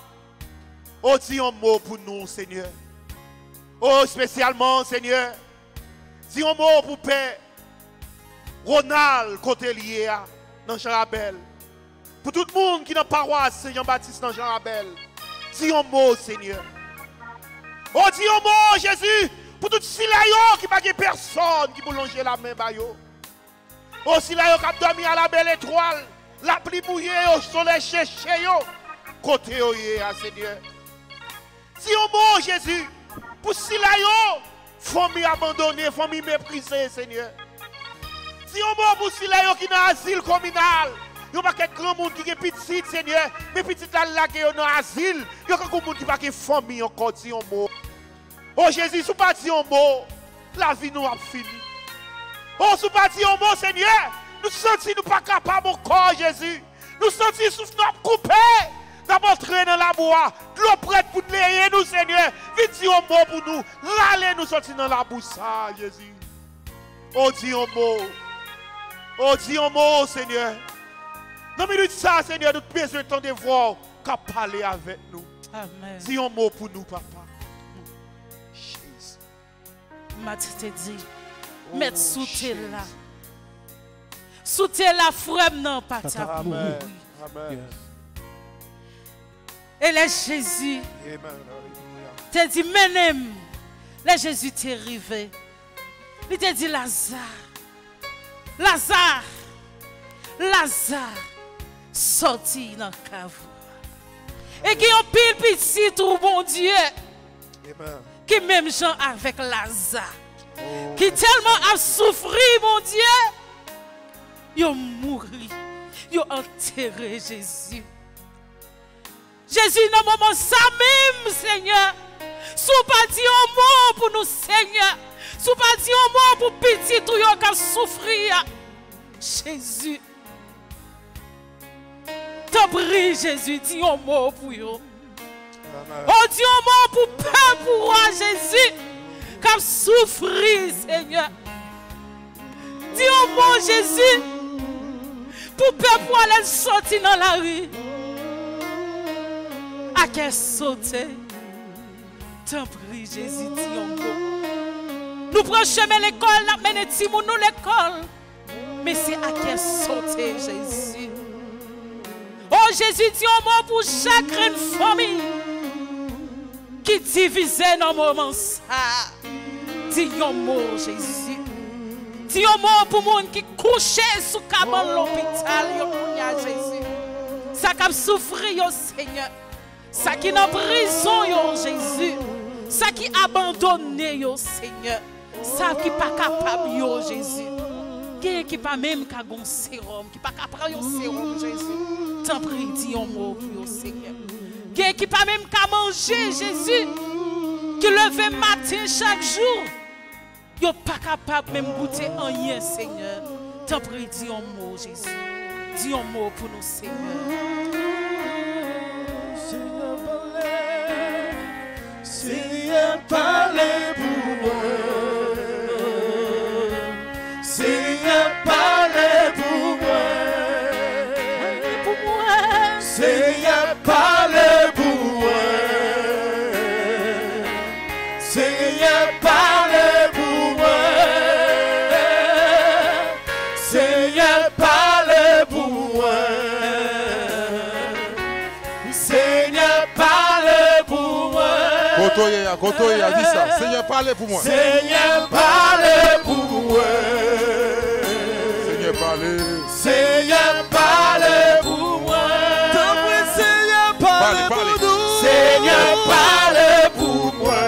Oh, dis un mot pour nous, Seigneur. Oh, spécialement, Seigneur. Dis un mot pour Père Ronald Côté-Lié dans Jean-Rabel. Pour tout le monde qui est dans la paroisse Jean-Baptiste dans Jean-Rabel. Dis un mot, Seigneur. Oh, dis un mot, Jésus, pour tout Silayo qui n'a pas personne qui peut longer la main. Oh, Silayo qui a dormi à la belle étoile. La pluie mouillée au soleil cherché, côté au Seigneur. Si on mot Jésus, pour si là famille abandonnée, famille méprisée, Seigneur. Si on mot pour si là qui dans asile communal, il n'y a pas de grand monde qui est petit, Seigneur, mais petit là qui est dans asile, il y a beaucoup de monde qui n'a pas de famille encore, si on mot. Oh Jésus, si on pas dit un mot, la vie nous a fini. Oh, si on pas dit un mot, Seigneur, nous sentons nous pas capables encore, Jésus. Nous sentons souffle nous coupé. Nous entré dans la bois. L'eau prête pour nous, nous, Seigneur. Vite dis un mot pour nous. Râlez nous sortir dans la bouche, Jésus. Oh, dis un mot. Oh, dis un mot, Seigneur. Dans minute ça, Seigneur, nous avons besoin de ton devoir qu'à parler avec nous. Amen. Dis un mot pour nous, papa. Jésus. Mathieu te dit, mettre sous tes là. Sous tes la frère non pas ta pour mourir. Et les Jésus te dit menem. Les Jésus t'est arrivé. Il te dit Lazare. Lazare. Lazare sorti dans la cave. Et qui ont pile petit tout bon Dieu. Qui même gens avec Lazare. Qui tellement a souffri mon Dieu. Ils ont mouru, ils ont enterré Jésus. Jésus, dans le moment ça même, Seigneur, si vous pas dit un mot pour nous, Seigneur, si vous pas dit un mot pour petit tout yon qui souffrir, Jésus, t'en prie, Jésus, dis un mot pour vous. Oh, dis un mot pour peuple, pour moi, Jésus, qui souffrir, Seigneur. Dis un mot, Jésus. Pour peuple aller sortir dans la rue. À quel sauter? T'en prie, Jésus, dis un mot. Nous prenons chemin l'école, nous menons nous l'école. Mais c'est à quel sauter, Jésus? Oh, Jésus, dis un mot pour chaque famille qui divisait dans le moment ça. Dis un mot, Jésus. Dis un mot pour les gens qui couchent sous l'hôpital, Jésus. Ça qui souffre, Seigneur. Ça qui est en prison, Jésus. Ça qui est abandonné, Seigneur. Ça qui n'est pas capable, Jésus. Qui n'est pas même qu'à un sérum, qui n'est pas capable de sérum, Jésus. T'en prie, dis un mot pour Seigneur. Qui n'est pas même qu'à manger, Jésus. Qui leve matin chaque jour. Yo pas capable même goûter rien, Seigneur. T'en prie, dis un mot, Jésus. Dis un mot pour nous, Seigneur. Seigneur, parlez pour moi. Seigneur, parle pour moi. Seigneur, parle pour moi. Seigneur, parle pour moi. Kotoye, dis ça. Seigneur, parle pour moi. Seigneur, parle pour moi. Seigneur, parle. Seigneur, parle pour moi. Seigneur, parle pour nous. Seigneur, parle pour moi.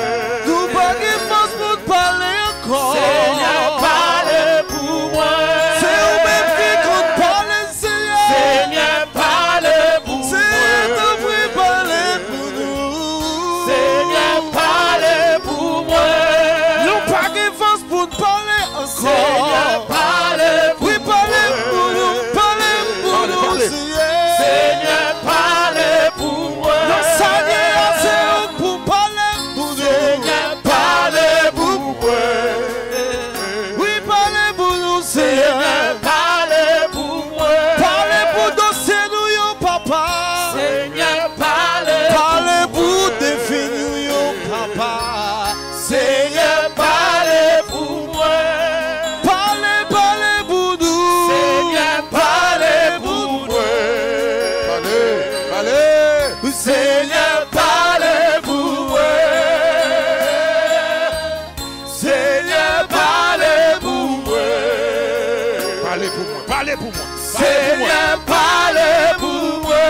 Nous pas de force pour parler encore. Seigneur, parle pour moi. C'est vous-même qui compte parler, Seigneur. Seigneur, parle pour moi. Seigneur, oui, parle pour nous. Seigneur, parle pour moi. Nous pas de force pour parler encore. Seigneur, parle pour moi. Oui, parlez pour nous. Parlez pour nous, Seigneur. Seigneur, parle pour moi. Non, Seigneur, c'est pour parler pour nous. Seigneur, parle pour moi. Oui, parlez pour nous, Seigneur. Parlez pour moi. Parlez pour nous, nous, papa. Seigneur, parlez pour définir, papa. Seigneur, parlez pour moi. Parlez pour nous. Seigneur, parlez pour moi. Parlez. Seigneur, parlez pour moi. Seigneur, parlez pour moi. Parlez pour moi. Parlez pour moi. Seigneur, parlez pour moi.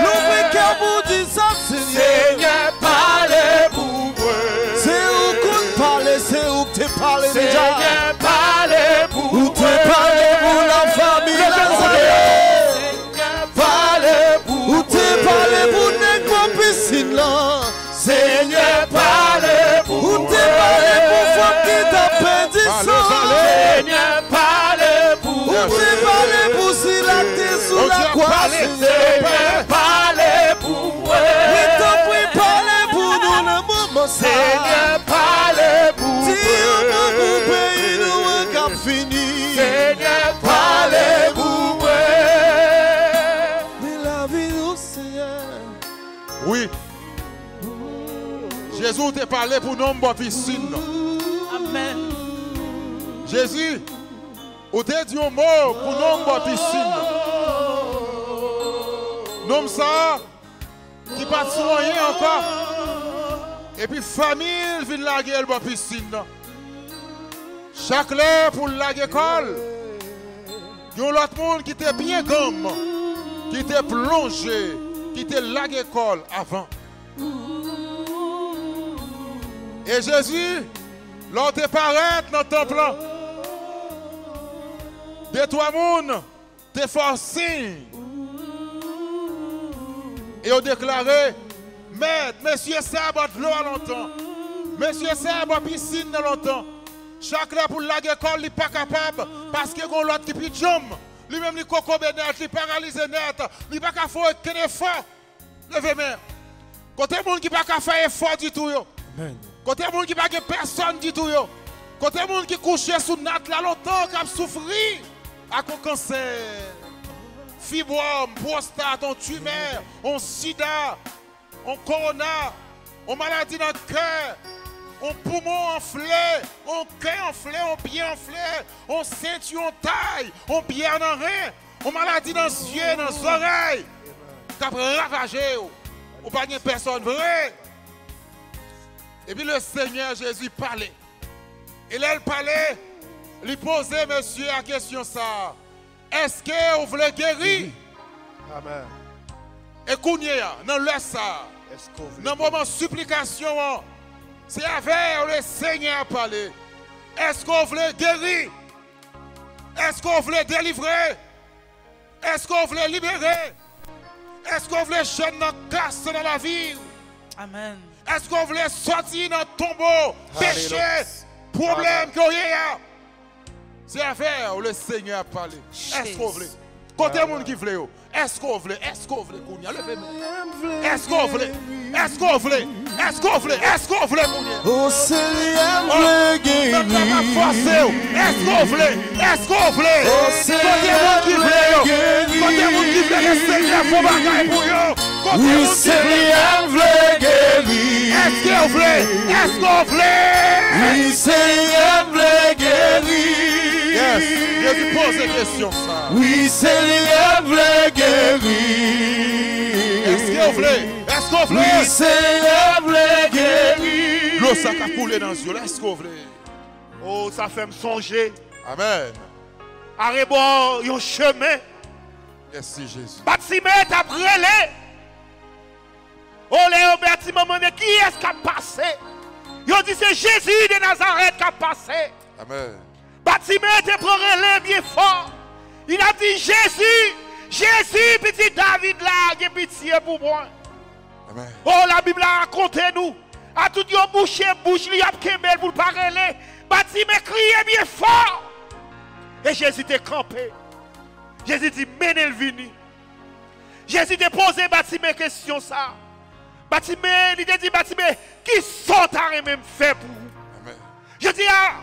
L'ouvre cœur vous dit ça, Seigneur, parlez pour moi. C'est où qu'on parle, c'est où que tu parles déjà. Seigneur, parlez pour moi. Où tu parles pour la famille, Seigneur, parlez pour moi. Où tu parles pour les piscines là. Seigneur, parlez pour moi. Où tu parles pour femme qui t'a perdu ça. Seigneur, parlez pour moi. Où tu parles pour si la tête sous la croix. Seigneur, parlez pour moi. Oui, t'en prie, parlez pour nous le moment. Seigneur, parlez pour moi. Si on vous paye, nous on a fini. Seigneur, parlez pour moi. Mais la vie nous, Seigneur. Oui. Jésus t'a parlé pour nous, mon piscine. Amen. Jésus, ou t'a dit un mot pour nous, mon piscine. Nom ça, qui pas soigné encore. Et puis famille vient laguer le piscine. Chaque heure pour laguer l'école. Il y a l'autre monde qui était bien gomme, qui était plongé, qui était lagué l'école avant. Et Jésus, lors de paraître dans le temple, de toi monde, te forcé. Et on déclaré, maître, monsieur Sabat l'eau à longtemps. Monsieur Sabat piscine dans longtemps. Chaque là pour la école, il n'est pas capable. Parce que l'autre l'autre qui pijom. Lui-même, il coco net, il paralysé net. Il n'est pas capable de faire aucun effort. Levez main. Côté monde qui n'est pas capable de faire effort du tout. Amen. Côté monde qui n'a pas personne du tout. Côté monde qui couche sous natte là longtemps, qui a souffert à cause cancer. Fibrome, prostate, on tumeur, on sida, on corona, on maladie dans le cœur, on poumon enflé, on cœur enflé, on pied enflé, on ceinture en taille, on pied dans rein, on maladie dans les yeux, dans les oreilles, qui a ravagé, on pas de personne vraie. Et puis le Seigneur Jésus parlait. Et là, il parlait, il posait, monsieur, la question ça. Est-ce que vous voulez guérir? Amen. Et qu'on y est, dans le ça, dans le moment de supplication, c'est avec le Seigneur à parler. Est-ce qu'on voulait guérir? Est-ce qu'on voulait délivrer? Est-ce qu'on voulait libérer? Est-ce qu'on voulait changer notre casse dans la vie? Amen. Est-ce qu'on voulait sortir dans le tombeau, péché, problème qu'il y a? C'est affaire où le Seigneur a parlé. Est-ce qu'on voulait? Côté monde qui voulait. Est-ce qu'on voulait? Est-ce qu'on voulait? Est-ce qu'on voulait? Est-ce qu'on voulait? Est-ce qu'on voulait? Est-ce qu'on voulait mon Dieu? Oh Seigneur, me guéris. Est-ce qu'on voulait? Est-ce qu'on voulait? Oh Seigneur, me guéris. Côté monde qui voulait le Seigneur, faut bagaille pour eux. Oui, Seigneur, me guéris. Est-ce qu'on voulait? Est-ce qu'on voulait? Oui, Seigneur, me guéris. Yes, Jésus pose des questions ça. Oui, Seigneur, me guéris. Est-ce qu'on voulait? Est-ce qu'on voulait? Oui, Seigneur, me guéris. L'eau ça a coulé dans ce yeux. Est-ce qu'on voulait? Oh, ça fait me songer. Amen. Arrête bon, un chemin. Merci Jésus. Bâtiment est brûlé. Oh, les bâtiments, qui est-ce qui a passé? Ils ont dit c'est Jésus de Nazareth qui a passé. Amen. Bâtiment était brûlé bien fort. Il a dit Jésus, Jésus, petit David là, qui pitié pour moi. Amen. Oh, la Bible a raconté nous. À tout yon bouche, il y a kemel pour parler. Bâtiment criait bien fort. Et Jésus était campé. Jésus dit, menez le vini. Jésus t'a posé bâtiment question ça. Bâtiment, il t'a dit bâtiment, qui sont à même fait pour vous? Amen. Je dis, ah,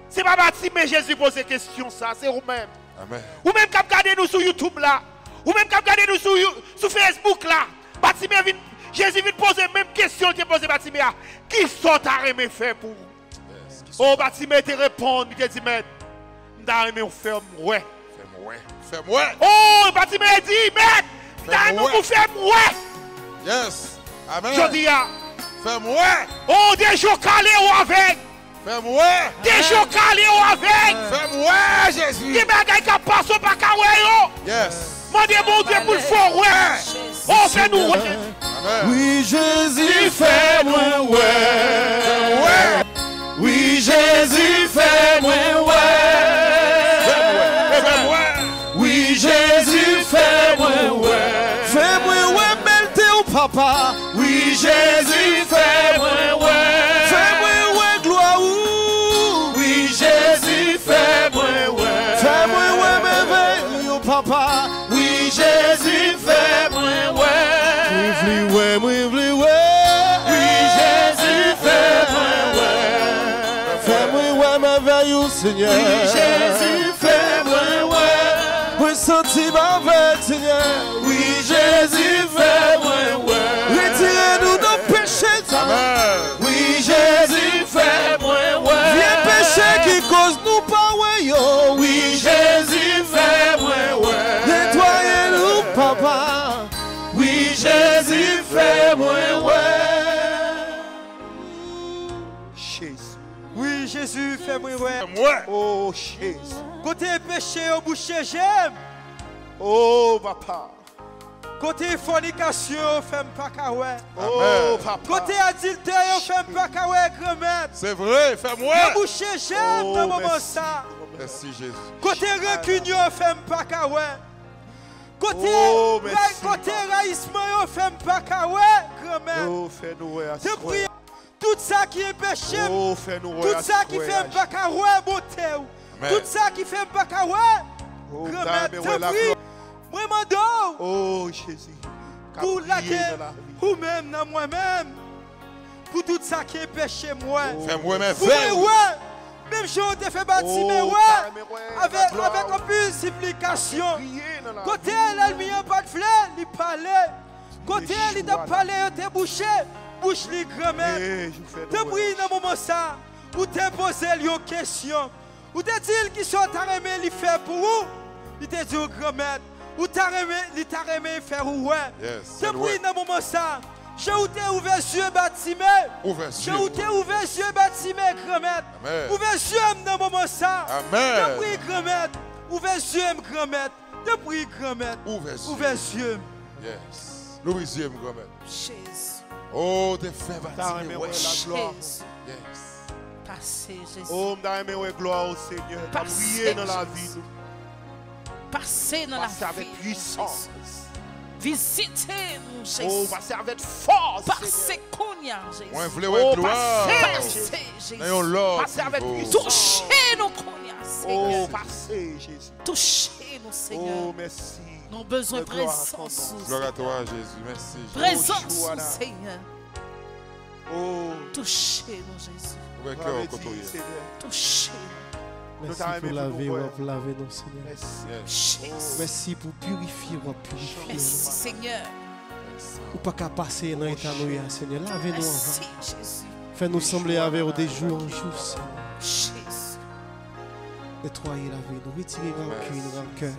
c'est pas bâtiment Jésus pose question ça, c'est vous-même. Amen. Ou même qui regardez nous sur YouTube là. Ou même qui regardez nous sur Facebook là. Bâtiment, Jésus vient poser la même question qu'il a posé bâtiment. Qui sont à même fait pour vous? Yes. Oh, bâtiment te répond, il te dit, mais, nous faire ouais. Fais-moi. Fais-moi. Oh, bâtiment dit, mais, nous faire ouais. Yes. Amen. Je dis, Fais-moi. oh, des jours calés ou avec. Fais-moi. Des jours calés ou avec. Fais-moi, Jésus. Des bagailles qui passent au bacaway. Yes. Mon Dieu, pour le fort, ouais. Oh, fais-nous ouais. Amen. Oui, Jésus, fais-moi ouais. Oui, Jésus, fais-moi ouais. Fais-moi. Oui, Jésus, fais-moi ouais. Fais-moi ouais, melte au papa. Oui, Jésus, fais-moi ouais. Fais-moi ouais, gloire. Oui, Jésus, fais-moi ouais. Fais-moi ouais, merveille au papa. Oui, Jésus, fais-moi ouais. Oui, ouais. Oui, Jésus, fais-moi ouais. Fais-moi ouais, merveille au Seigneur. Oui, Jésus, fais-moi ouais. Moi senti ma veille, Seigneur. Oui, Jésus, fais-moi ouais. Retirez-nous nos péchés. Amen. Oui, Jésus, fais-moi ouais. Viens péché qui cause nous pas ouais yo. Oui, Jésus, fais-moi ouais. Nettoyez-nous, papa. Oui, Jésus, fais-moi ouais. Jésus. Oui, Jésus, fais-moi ouais. Fais-moi. Oh, Jésus. Côté péché au boucher, j'aime. Oh, papa. Côté fornication, fais pas kawé. Oh, papa. Côté adultère, fais pas kawé, grand-mère. C'est vrai. Fais-moi. Le boucher, j'aime Oh, dans le moment merci. ça. Merci Jésus. Côté rancune, fais pas kawé. Côté Oh, merci, côté raïsement, fais pas kawé, grand-mère. Oh, fais-nous ouais. Te prie, tout ça qui est péché, Oh, fais-nous ouais. tout ça qui fait pas kawé, beauté. Amen. Tout ça qui fait pas kawé, Oh, grand-mère, dame, te ouais, la prie. gloire. Moi, m'adore. Oh, Jésus. Pour Qu'a prié laquelle, dans la vie. ou même dans moi-même, pour tout ça qui est péché, moi. Fais-moi mes Pour moi, frères. ouais. Même chose, te fait bâtir, mais Oh, ouais. dame, ouais, Avec la gloire. un peu de supplication. Prier dans la Côté, vie. elle a mis un pas de fleur, il parlait. Côté, il t'a parlé, il t'a bouché. Bouche les grand-mère. Eh, je fais Te nous prie ouais. dans le moment ça, ou te posé une question. Ou te dit qui sont arrêtés, il fait pour vous. Il te dit au grand-mère. Ou t'a remis faire ouais. Yes. Te C'est prie vrai. dans le moment ça. Je vous t'ai ouvert yeux bâtiment. Ouvert Je yeux. vous t'ai ouvert yeux bâtiment, grand-mère. Amen. Ouvert yeux dans le moment ça. Te Amen. prie, grand-mère. Ouvert yeux, grand-mère. Te prie, grand-mère. Ouvert yeux. Ouvert yeux. Yes. Louisième grand-mère. Jésus. Oh, t'es fait T'as bâtir. aimé Ouais. ouais, la gloire. Jésus. Yes. Passez, Jésus. Oh, m'da aimé ouais, gloire au Seigneur. T'as Passez, prié dans la vie. Jésus. nous. Passez dans la Passez avec vie. puissance. Visitez-nous, Oh, Jésus. passez avec force. Passez, Seigneur. Kounia, Moi, je Jésus. voulais Oh, ouais gloire. passez. Passez, Jésus. Ayons l'ordre. Passez avec niveau. puissance. Touchez-nous, Kounia, Oh, Seigneur. passez, Jésus. Touchez-nous, Oh, Seigneur. merci. Nous avons besoin de Gloire à ton présence, nom. sous Gloire à Seigneur. toi, Jésus. Merci. Jésus. Présence, Joshua, sous Seigneur. Oh, Touchez-nous, Jésus. Ouvre gloire cœur à au Dieu, côté. Seigneur. Touchez-nous. Nous Merci t'aimons pour pour laver, nous, pour laver nos Seigneur. Merci. Yes. Jésus. Merci pour purifier, pour purifier. Merci, Seigneur. Ou pas qu'à passer dans l'état nous, Seigneur. Lavez-nous Merci, avant. Jésus. Fais-nous sembler avec vous des jours en jours, Seigneur. Jésus. Nettoyez, lavez-nous. Retirez rancune, rancœur.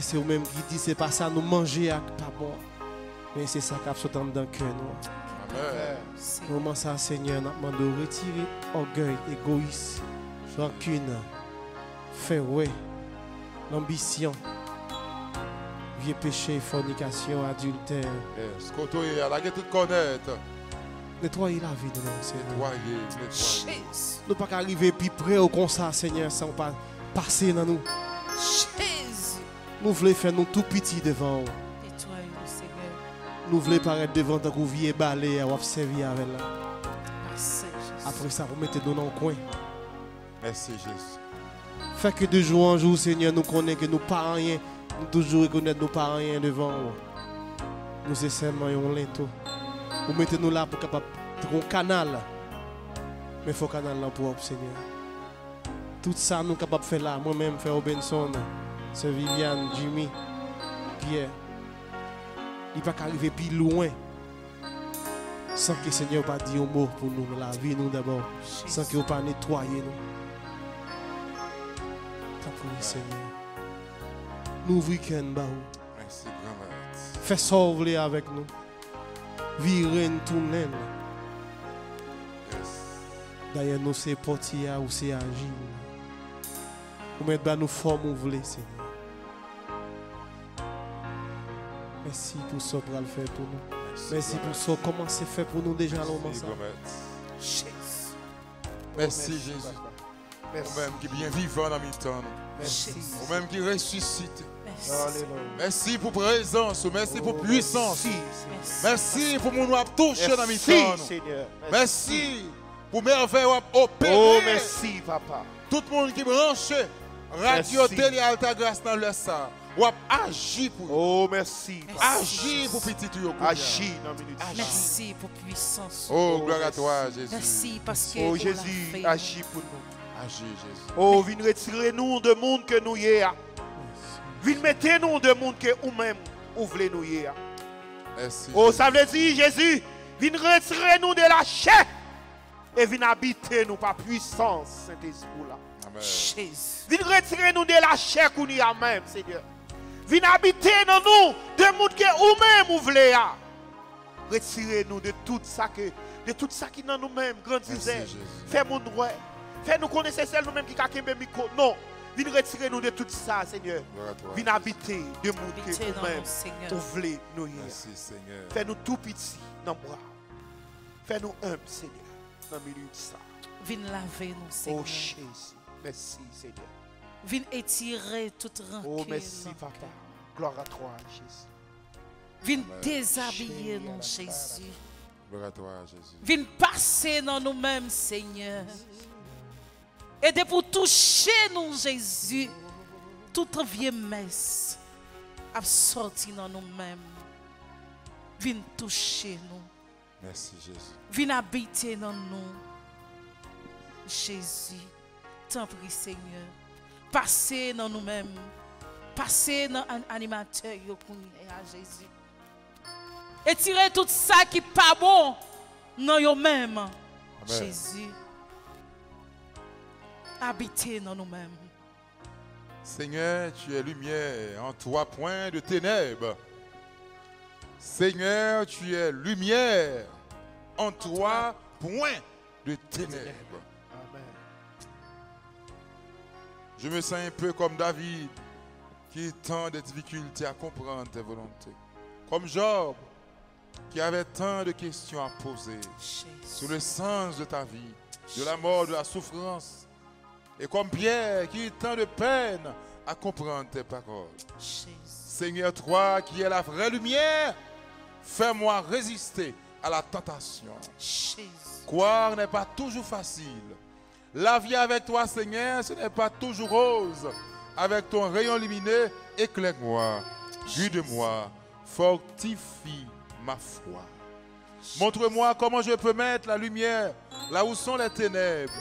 C'est vous-même qui dit, c'est pas ça, nous manger avec pas bon. Mais c'est ça qui a sauté dans le cœur, nous. Amen. Moment ça, Seigneur, nous demandons de retirer orgueil, égoïsme, rancune, fin ouais, l'ambition, vieux péché, fornication, adultère. Yes. Côté à la guette tout connaître. Nettoyez la vie de nous, Seigneur. Nettoyer, nettoyer. Jésus. Nous pas arriver plus près au comme ça, Seigneur, sans pas passer dans nous. Jésus. Nous voulons faire nous tout petit devant vous. Nettoie-nous, Seigneur. Nous voulons paraître devant tant que vous viez balai à servir avec là. Merci, Jésus. Après ça, vous mettez nous dans le coin. Merci Jésus. Fait que de jour en jour, Seigneur, nous connaissons que nous pas rien. Nous toujours reconnaître nous pas rien devant vous. Nous c'est seulement un linteau. Vous mettez nous là pour capable un canal. Mais il faut canal là pour Seigneur. Tout ça nous capable de faire là. Moi-même, faire Benson, c'est Viviane, Jimmy, Pierre. Il ne peut pas arriver plus loin sans que le Seigneur pas dit un mot pour nous, la vie nous d'abord, sans qu'il ne pas nettoyer nous. Tant pour le Seigneur. Nous week-end, Merci grand-mère. fais sauver avec nous. Virer nous tourner. Yes. D'ailleurs, nous c'est portier ou c'est agir. Vous mettez nous forme où vous voulez, Seigneur. Merci pour ce que vous allez faire pour nous. Merci pour ce que vous commencez à faire pour nous déjà à l'homme Merci ça. grand-mère. Jésus. Merci Jésus. Vous-même qui est bien vivant dans mes temps. Jésus. Vous-même qui ressuscite. Merci. Alléluia. Merci pour présence. Merci pour puissance. Merci. Merci pour mon toucher dans mes Merci, temps. Seigneur. Merci pour merveille opérer. Oh, merci, Papa. Tout le monde qui branche Radio Merci. Télé Alta Grâce dans le ça. Ou agir pour Oh, merci. Papa. agir pour petit tuyau. Agis dans la minute. Merci pour puissance. Oh, gloire à toi, Jésus. Merci parce que Oh, vous l'avez Jésus, fait. agis pour nous. Agis, Jésus. Oh, viens retirer nous de monde que nous y est. Viens mettre nous de monde que nous-mêmes nous voulons nous y est. Merci. Oh, Jésus. ça veut dire, Jésus, viens retirer nous de la chair et viens habiter nous par puissance, Saint-Esprit. Amen. Jésus. Viens retirer nous de la chair qu'on y a même, Seigneur. Viens habiter dans nous de monde que nous-mêmes nous voulons. Retirez-nous de tout ça qui dans nous-mêmes grandissait. Merci, Jésus. Fais-nous droit. Fais-nous connaître celle nous-mêmes qui a kembe micro. Non. Viens retirer nous de tout ça, Seigneur. Gloire à toi. Viens habiter de monde que Habitez dans nous-mêmes nous, Seigneur. nous voulons nous y. Merci, Seigneur. Fais-nous tout petit dans le bras. Fais-nous humble, Seigneur, dans le milieu de ça. Viens laver nous, Oh Seigneur. Jésus. Merci, Seigneur. Viens étirer toute rancune. Oh, merci, dans le Papa. cœur. Gloire à toi, Jésus. Viens déshabiller nous, Jésus. Gloire à toi, Jésus. Viens passer dans nous-mêmes, Seigneur. Aidez pour toucher nous, Jésus. Toute vieille messe a sorti dans nous-mêmes. Viens toucher nous. Merci, Jésus. Viens habiter dans nous. Jésus, t'en prie, Seigneur. Passez dans nous-mêmes. Passez dans l'animateur pour nous, Jésus. Et tirez tout ça qui n'est pas bon dans nous-mêmes. Jésus. Habitez dans nous-mêmes. Seigneur, tu es lumière en toi, point de ténèbres. Seigneur, tu es lumière en toi, point de ténèbres. Amen. Je me sens un peu comme David, qui a tant de difficultés à comprendre tes volontés. Comme Job, qui avait tant de questions à poser sur le sens de ta vie, de la mort, de la souffrance. Et comme Pierre, qui a tant de peine à comprendre tes paroles. Seigneur, toi qui es la vraie lumière, fais-moi résister à la tentation. Croire n'est pas toujours facile. La vie avec toi, Seigneur, ce n'est pas toujours rose. Avec ton rayon lumineux, éclaire-moi, guide-moi, fortifie ma foi. Montre-moi comment je peux mettre la lumière là où sont les ténèbres.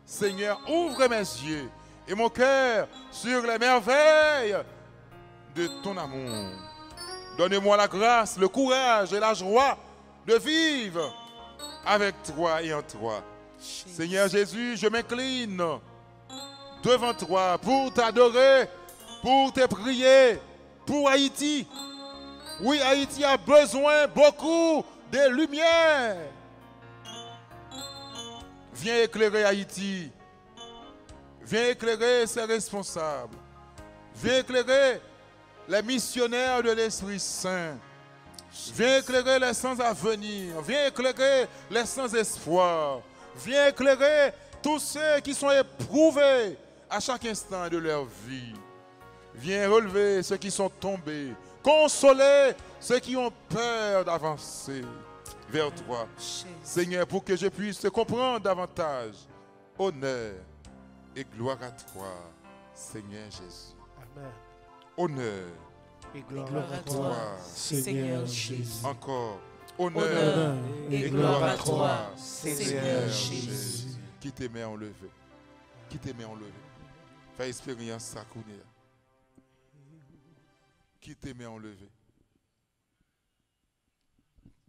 Seigneur, ouvre mes yeux et mon cœur sur les merveilles de ton amour. Donne-moi la grâce, le courage et la joie de vivre avec toi et en toi. Seigneur Jésus, je m'incline devant toi pour t'adorer, pour te prier, pour Haïti. Oui, Haïti a besoin beaucoup de lumière. Viens éclairer Haïti. Viens éclairer ses responsables. Viens éclairer les missionnaires de l'Esprit Saint. Viens éclairer les sans-avenir. Viens éclairer les sans-espoir. Viens éclairer tous ceux qui sont éprouvés à chaque instant de leur vie. Viens relever ceux qui sont tombés. Consoler ceux qui ont peur d'avancer vers toi. Seigneur, pour que je puisse te comprendre davantage. Honneur et gloire à toi, Seigneur Jésus. Amen. Honneur Et gloire à toi, Seigneur Jésus. Encore. Honneur et gloire à toi, Seigneur Jésus. Qui tes mains enlevées. Qui tes mains enlevées. Fais expérience ça, Kounia. Qui tes mains enlevées.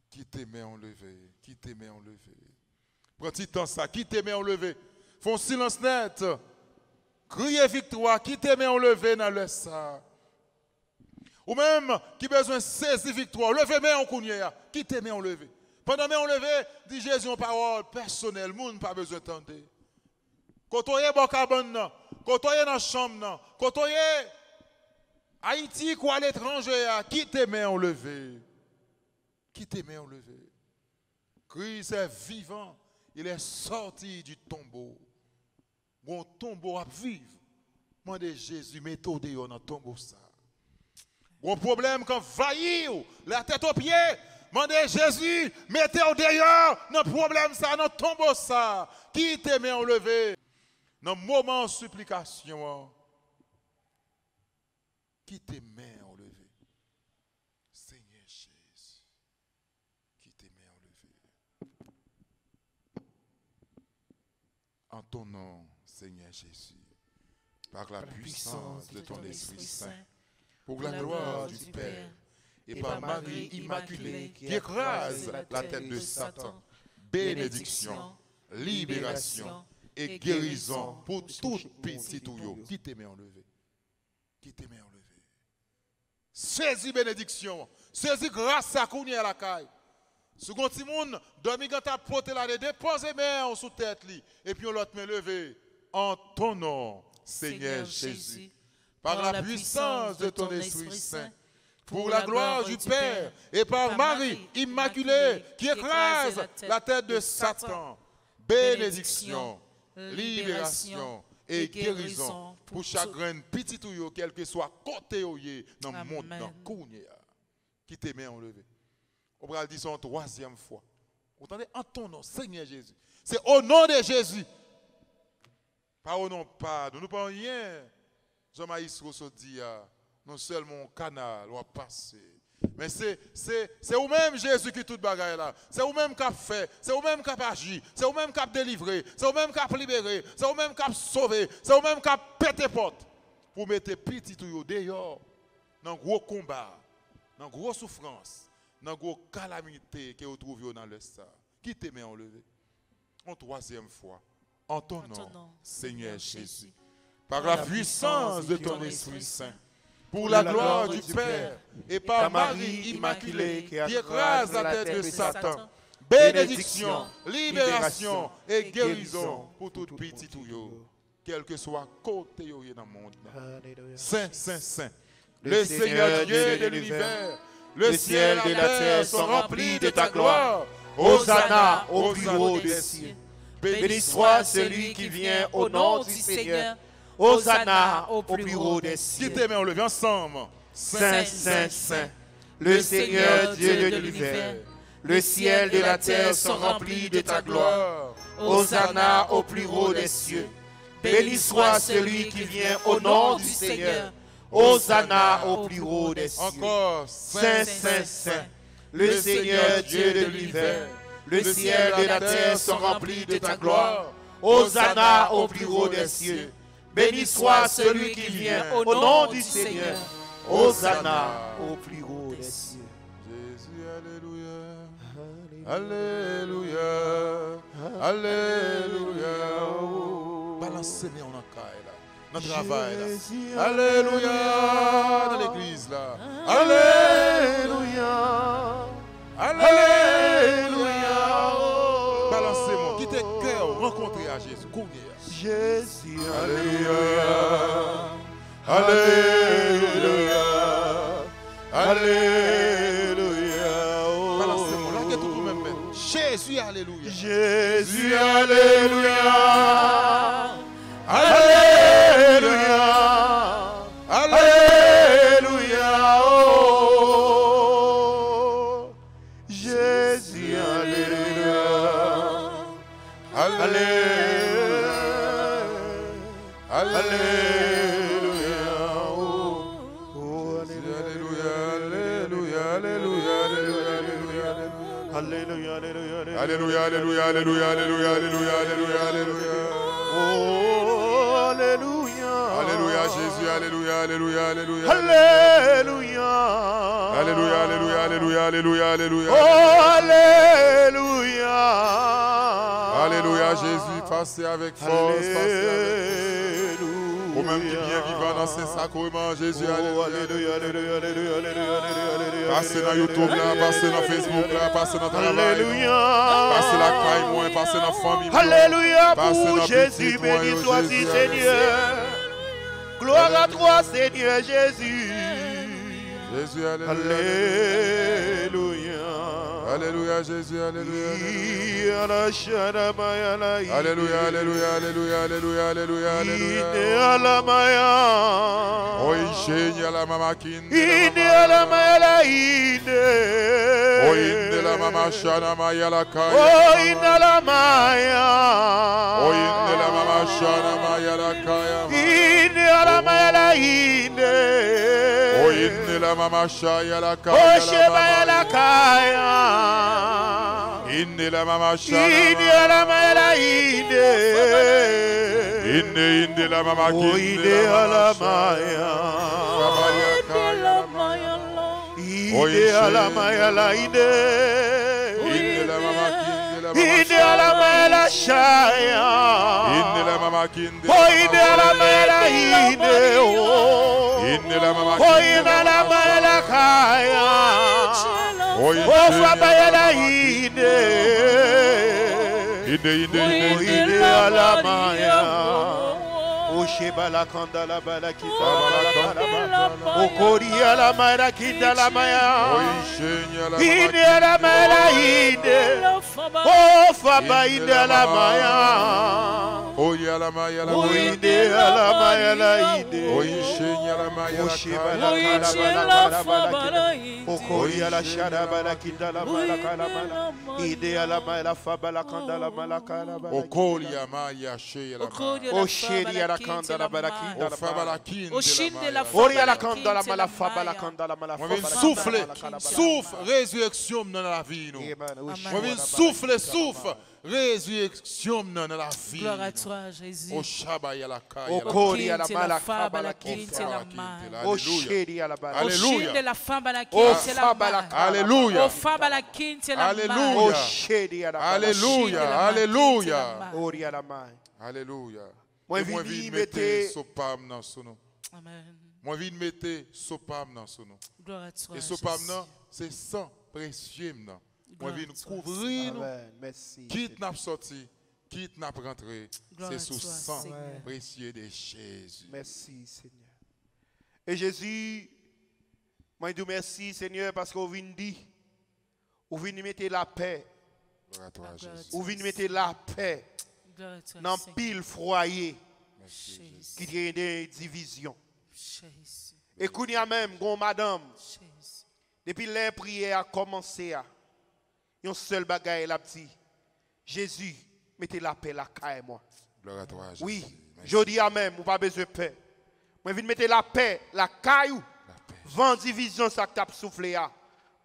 Qui tes mains enlevées. Qui tes mains enlevées. Prends-tu temps ça. Qui tes mains enlevées. Font silence net. Criez victoire. Qui tes mains enlevées dans le ça. Ou même qui besoin de saisir victoire. Levez main en Kounia. Qui tes mains enlevées. Pendant main enlevées, dit Jésus en parole personnelle. Moun pas besoin d'entendre. Quand on est dans cabane, quand on est dans la chambre, quand on est Haïti ou à l'étranger, qui tes mains enlevées. Qui tes mains enlevées. Christ est vivant. Il est sorti du tombeau. Mon tombeau à vivre. Demandez Jésus, mettez dans le tombeau ça. Mon problème quand vaillir, la tête aux pieds. Demandez Jésus, mettez au dehors dans le problème ça, dans le tombeau ça. Qui tes mains enlevées. Dans le moment de supplication. Qui tes mains enlevées. Seigneur Jésus. Qui tes mains enlevées. En ton nom, Seigneur Jésus. Par la puissance de ton Esprit Saint. Pour la gloire du Père. Et par Marie Immaculée qui écrase la tête de Satan. Bénédiction, libération et guérison pour tout petit touyo. Qui tes mains enlevées. Qui tes mains enlevées. Saisis bénédiction. Saisis grâce à Kounia la caille. Second Timoun, dormi quand t'as porté la déposez main sous tête li. Et puis on l'autre main levée. En ton nom, Seigneur Jésus. Par la puissance de ton Esprit Saint. Pour la gloire du Père. Et par Marie Immaculée qui écrase la tête de Satan. Bénédiction, libération et guérison pour chagrin petit ou yo, quel que soit côté ou yé, dans le monde, dans le Kounia. Qui tes mains enlevées. On va le dire une troisième fois. Vous entendez? En ton nom, Seigneur Jésus. C'est au nom de Jésus. Pas au nom, pas. Nous ne parlons rien. Jean-Maïs Rousseau dit, non seulement au canal, on va passer. Mais c'est vous-même Jésus qui tout bagaille là. C'est vous-même qui a fait. C'est vous-même qui a agi. C'est vous-même qui a délivré. C'est vous-même qui a libéré. C'est vous-même qui a sauvé. C'est vous-même qui a pété porte. Pour mettre petit tout dehors. Dans un gros combat. Dans une grosse souffrance. Dans une grosse calamité que vous trouvez dans le sang. Qui te met enlevé. En troisième fois. En ton nom, Seigneur Jésus. Par la puissance de ton Esprit Saint. Pour la gloire du Père et par Marie Immaculée qui écrase la tête de Satan. Bénédiction, libération et guérison pour tout petit ou yo. Quel que soit côté yo dans le monde. Saint, Saint, Saint. Le Seigneur Dieu de l'univers, le ciel et la terre sont remplis de ta gloire. Hosanna au plus haut des cieux. Béni soit celui qui vient au nom du Seigneur. Hosanna au plus haut des cieux. Qui te met en levé ensemble. Saint, Saint, Saint, le Seigneur Dieu de l'univers, le ciel et la terre sont remplis de ta gloire. Hosanna au plus haut des cieux. Béni soit celui qui vient au nom du Seigneur. Hosanna au plus haut des cieux. Encore. Saint, Saint, Saint, le Seigneur Dieu de l'univers. Le ciel et la terre sont remplis de ta gloire. Hosanna au plus haut des cieux. Béni soit celui qui vient au nom du Seigneur. Hosanna au plus haut des cieux. Jésus, alléluia. Alléluia. Alléluia. Balancez-moi en caille là. Notre travail là. Alléluia. Dans l'église là. Alléluia. Alléluia. Balancez-moi. Quittez cœur. Rencontrez à Jésus. Jésus, Alléluia. Alléluia. Alléluia. Balancez-moi. Larguez tout même. Jésus, alléluia. Jésus, alléluia. Alléluia. Alléluia. Oh. Jésus, alléluia. Alléluia. Alléluia. Alléluia. Alléluia, alléluia, alléluia, alléluia, alléluia, alléluia, alléluia. Oh, alléluia. Alléluia, Jésus, alléluia, alléluia, alléluia. Alléluia. Alléluia, alléluia, alléluia, alléluia, alléluia. Oh, alléluia. Alléluia, Jésus, passez avec force, passez avec force. Au même qui bien vivant dans ces sacrements, Jésus, alléluia. Passez dans YouTube là, passez dans Facebook là, passez dans travail. Alléluia. Passez la caille moins, passez dans la famille. Alléluia Passez pour dans Jésus, petit béni moyen, sois-tu Jésus, Seigneur. Gloire à toi Seigneur Jésus. Jésus, alléluia. Alléluia. Alléluia, Jésus, alléluia. Alléluia. Alléluia, alléluia, alléluia, alléluia, alléluia, alléluia. Alléluia. Oh, il la mama kinde. Ine ala maya ine. Oh, inde la mama shana maya la kaya. Oh, ine la maya. Oh, inde la mama shana maya la kaya. Ine ala maya la ine. Oh, inde la mama shaya la kaya. Oh, sheba la kaya. Inde la mama shana. Ine ala maya la ine. Inde la mama kinde. Oh, ine ala maya. Ide ala maya la ide. Inde la mama kinde la Ide ala maya la shaya. Inde la mama kinde. Oh, ide ala maya la ide. Oh, Inde la mama oh, kinde. ide ala maya la kaya. Oh, Oh, fabaya la ide. inde. Oh, ide ala maya. Oh, sheba la kanda la bala kita la bala. Oh, koria la maya kita la maya. Oh, ishenya la Ide la maya ide. Oh, faba ide la maya. Oh, ya la maya la Oh, maya. ide la maya la ide. Oh, ishenya la maya Oh, la sheba kaya. la kala bala bala. Oh, koria la shada bala kita la bala kala bala. Ide la maya la faba la kanda la mala kala bala. Oh, koli ya maya sheya la maya. Oh, shedi la kanda la bala kinda Oh, la faba la bala. kinde Oshinde la la maya. Oria la kanda la mala faba la kanda la mala Moi, faba viens la souffler, kanda la kala bala. souffle, résurrection dans la vie. Nous. Amen. Oh, Moi, viens souffler, souffle, résurrection dans la vie. Gloire à toi, Jésus. Oh, Shabbat ya la kaya. Oh, la kori à la Kinte la mala faba faba la la kinte kinda. la kinte, main. là. Oh, Alléluia. shedi à la bala. Alléluia. Oshinde la faba la Oh, kinte la faba la main. kala. Alléluia. Oh, faba la kinte la Alléluia. main. Oh, shedi à la bala. Alléluia. Alléluia. Ori à la main. Alléluia. Moi, Et vini vini mette- mettre sopam dans son nom. Amen. Moi, vini mettre sopam dans son nom. Gloire à toi, Et sopam Jésus. non, c'est sang précieux. Moi, Gloire à vini toi, couvrir nous. Amen. Merci. Quitte n'a sorti, quitte n'a rentré. Gloire C'est à sous toi, sang Seigneur. précieux de Jésus. Merci, Seigneur. Et Jésus, moi, je dis merci, Seigneur, parce qu'on vient dire, on vient mettre la paix, Gloire à toi, Gloire à Jésus. on vient mettre la paix Gloire à toi, dans Seigneur. pile foyer Jésus. qui a des divisions. Jésus. Et qu'on y a même, gon madame, Jésus. depuis les prières a commencé, un seul bagaille la petit. Jésus, mettez la paix la caille moi. Gloire à toi, Jésus. Oui, Merci. je dis à même, vous pas besoin de paix. Moi, je viens mettre la paix, la caille, La paix. vent division ça que t'as soufflé.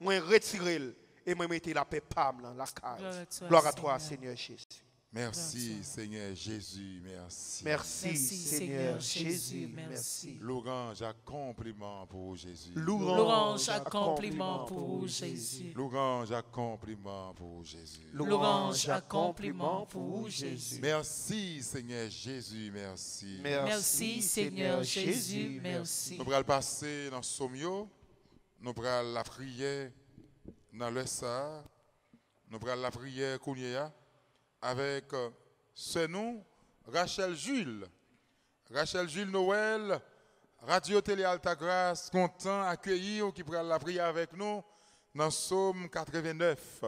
moi retirer et moi mettre la paix pam dans la case. Gloire Gloire à à toi, toi, Seigneur Jésus. Merci, Seigneur Jésus, merci. Merci, Seigneur Jésus, merci. Louange à compliment pour Jésus. Louange à compliment pour Jésus. Louange à compliment pour Jésus. Louange à compliment pour Jésus. Merci, Seigneur Jésus, merci. Merci, Seigneur Jésus, merci. Nous allons passer dans Somio, nous allons la prière dans le ça, nous allons la prière Kounia avec ce nom, Rachel Jules. Rachel Jules Noël, Radio Télé Alta Grâce, content d'accueillir qui prend la prière avec nous dans Psaume 89.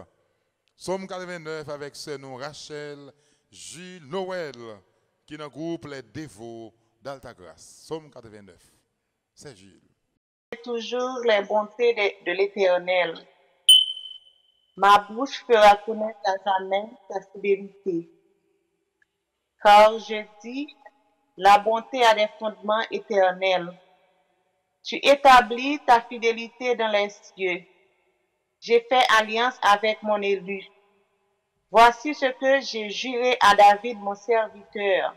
Psaume 89 avec ce nom, Rachel Jules Noël, qui est dans le groupe Les Dévots d'Alta Grâce. Psaume 89. C'est Jules. Toujours les bontés de l'Éternel. Ma bouche fera connaître à jamais ta fidélité. Car je dis, la bonté a des fondements éternels. Tu établis ta fidélité dans les cieux. J'ai fait alliance avec mon élu. Voici ce que j'ai juré à David, mon serviteur.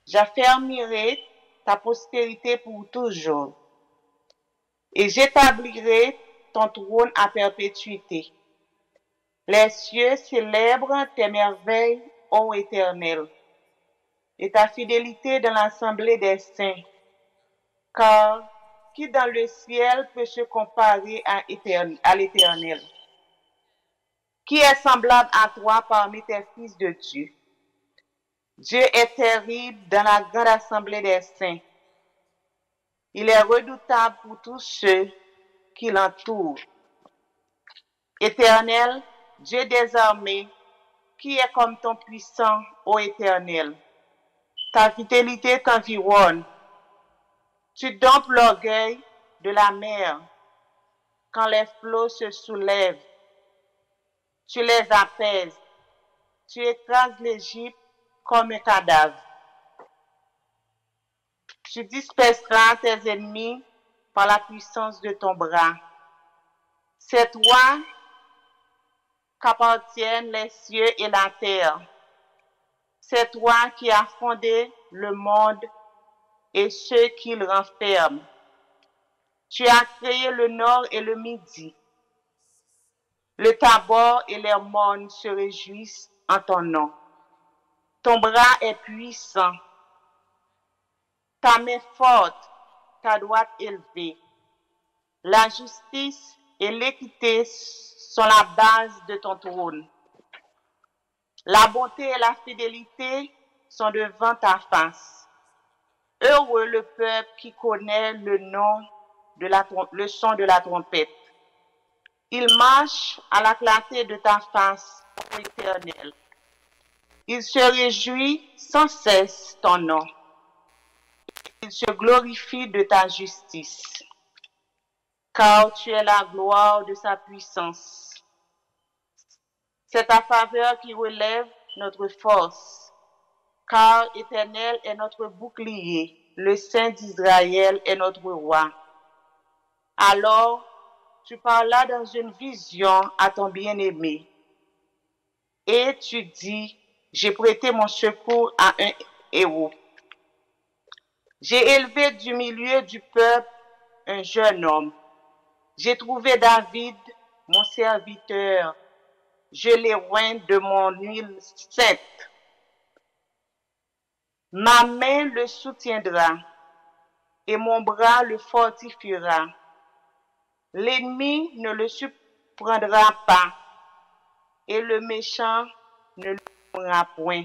J'affermirai ta postérité pour toujours. Et j'établirai ton trône à perpétuité. Les cieux célèbrent tes merveilles, ô Éternel, et ta fidélité dans l'assemblée des saints. Car qui dans le ciel peut se comparer à l'Éternel? Qui est semblable à toi parmi tes fils de Dieu? Dieu est terrible dans la grande assemblée des saints. Il est redoutable pour tous ceux qui l'entourent. Éternel, Dieu des armées, qui est comme ton puissant, ô Éternel? Ta fidélité t'environne. Tu domptes l'orgueil de la mer quand les flots se soulèvent. Tu les apaises. Tu écrases l'Égypte comme un cadavre. Tu disperseras tes ennemis par la puissance de ton bras. C'est toi qu'appartiennent les cieux et la terre. C'est toi qui as fondé le monde et ceux qui le renferment. Tu as créé le nord et le midi. Le Tabor et l'Hermon se réjouissent en ton nom. Ton bras est puissant. Ta main forte, ta droite élevée. La justice et l'équité sont la base de ton trône. La bonté et la fidélité sont devant ta face. Heureux le peuple qui connaît le son de la trompette. Il marche à la clarté de ta face, ô Éternel. Il se réjouit sans cesse ton nom. Il se glorifie de ta justice, car tu es la gloire de sa puissance. C'est ta faveur qui relève notre force, car Éternel est notre bouclier, le Saint d'Israël est notre roi. Alors, tu parlas dans une vision à ton bien-aimé, et tu dis, j'ai prêté mon secours à un héros. J'ai élevé du milieu du peuple un jeune homme. J'ai trouvé David, mon serviteur. Je l'ai oint de mon huile sainte. Ma main le soutiendra et mon bras le fortifiera. L'ennemi ne le surprendra pas et le méchant ne le prendra point.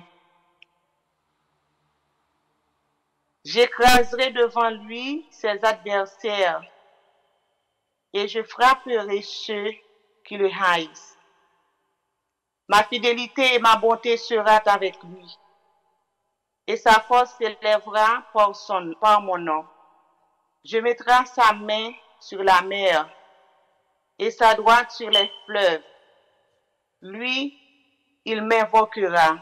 J'écraserai devant lui ses adversaires et je frapperai ceux qui le haïssent. Ma fidélité et ma bonté seront avec lui et sa force s'élèvera par mon nom. Je mettrai sa main sur la mer et sa droite sur les fleuves. Lui, il m'invoquera.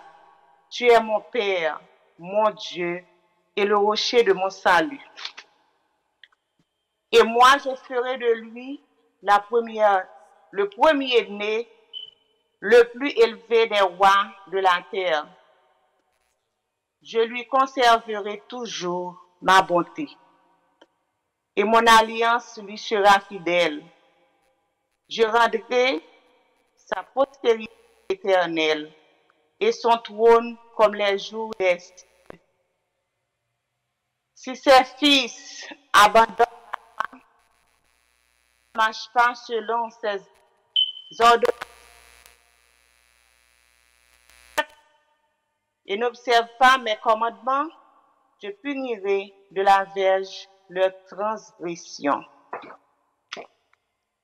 Tu es mon Père, mon Dieu, et le rocher de mon salut. Et moi, je ferai de lui le premier-né, le plus élevé des rois de la terre. Je lui conserverai toujours ma bonté, et mon alliance lui sera fidèle. Je rendrai sa postérité éternelle et son trône comme les jours des cieux. Si ses fils abandonnent, ne marchent pas selon ses ordres et n'observent pas mes commandements, je punirai de la verge leur transgression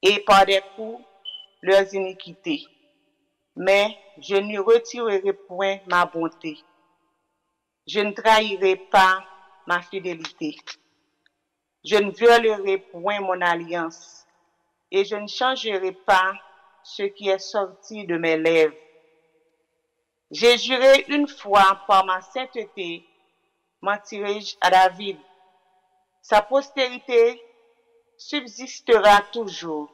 et par des coups leurs iniquités. Mais je ne retirerai point ma bonté. Je ne trahirai pas ma fidélité. Je ne violerai point mon alliance et je ne changerai pas ce qui est sorti de mes lèvres. J'ai juré une fois par ma sainteté, mentirai-je à David. Sa postérité subsistera toujours.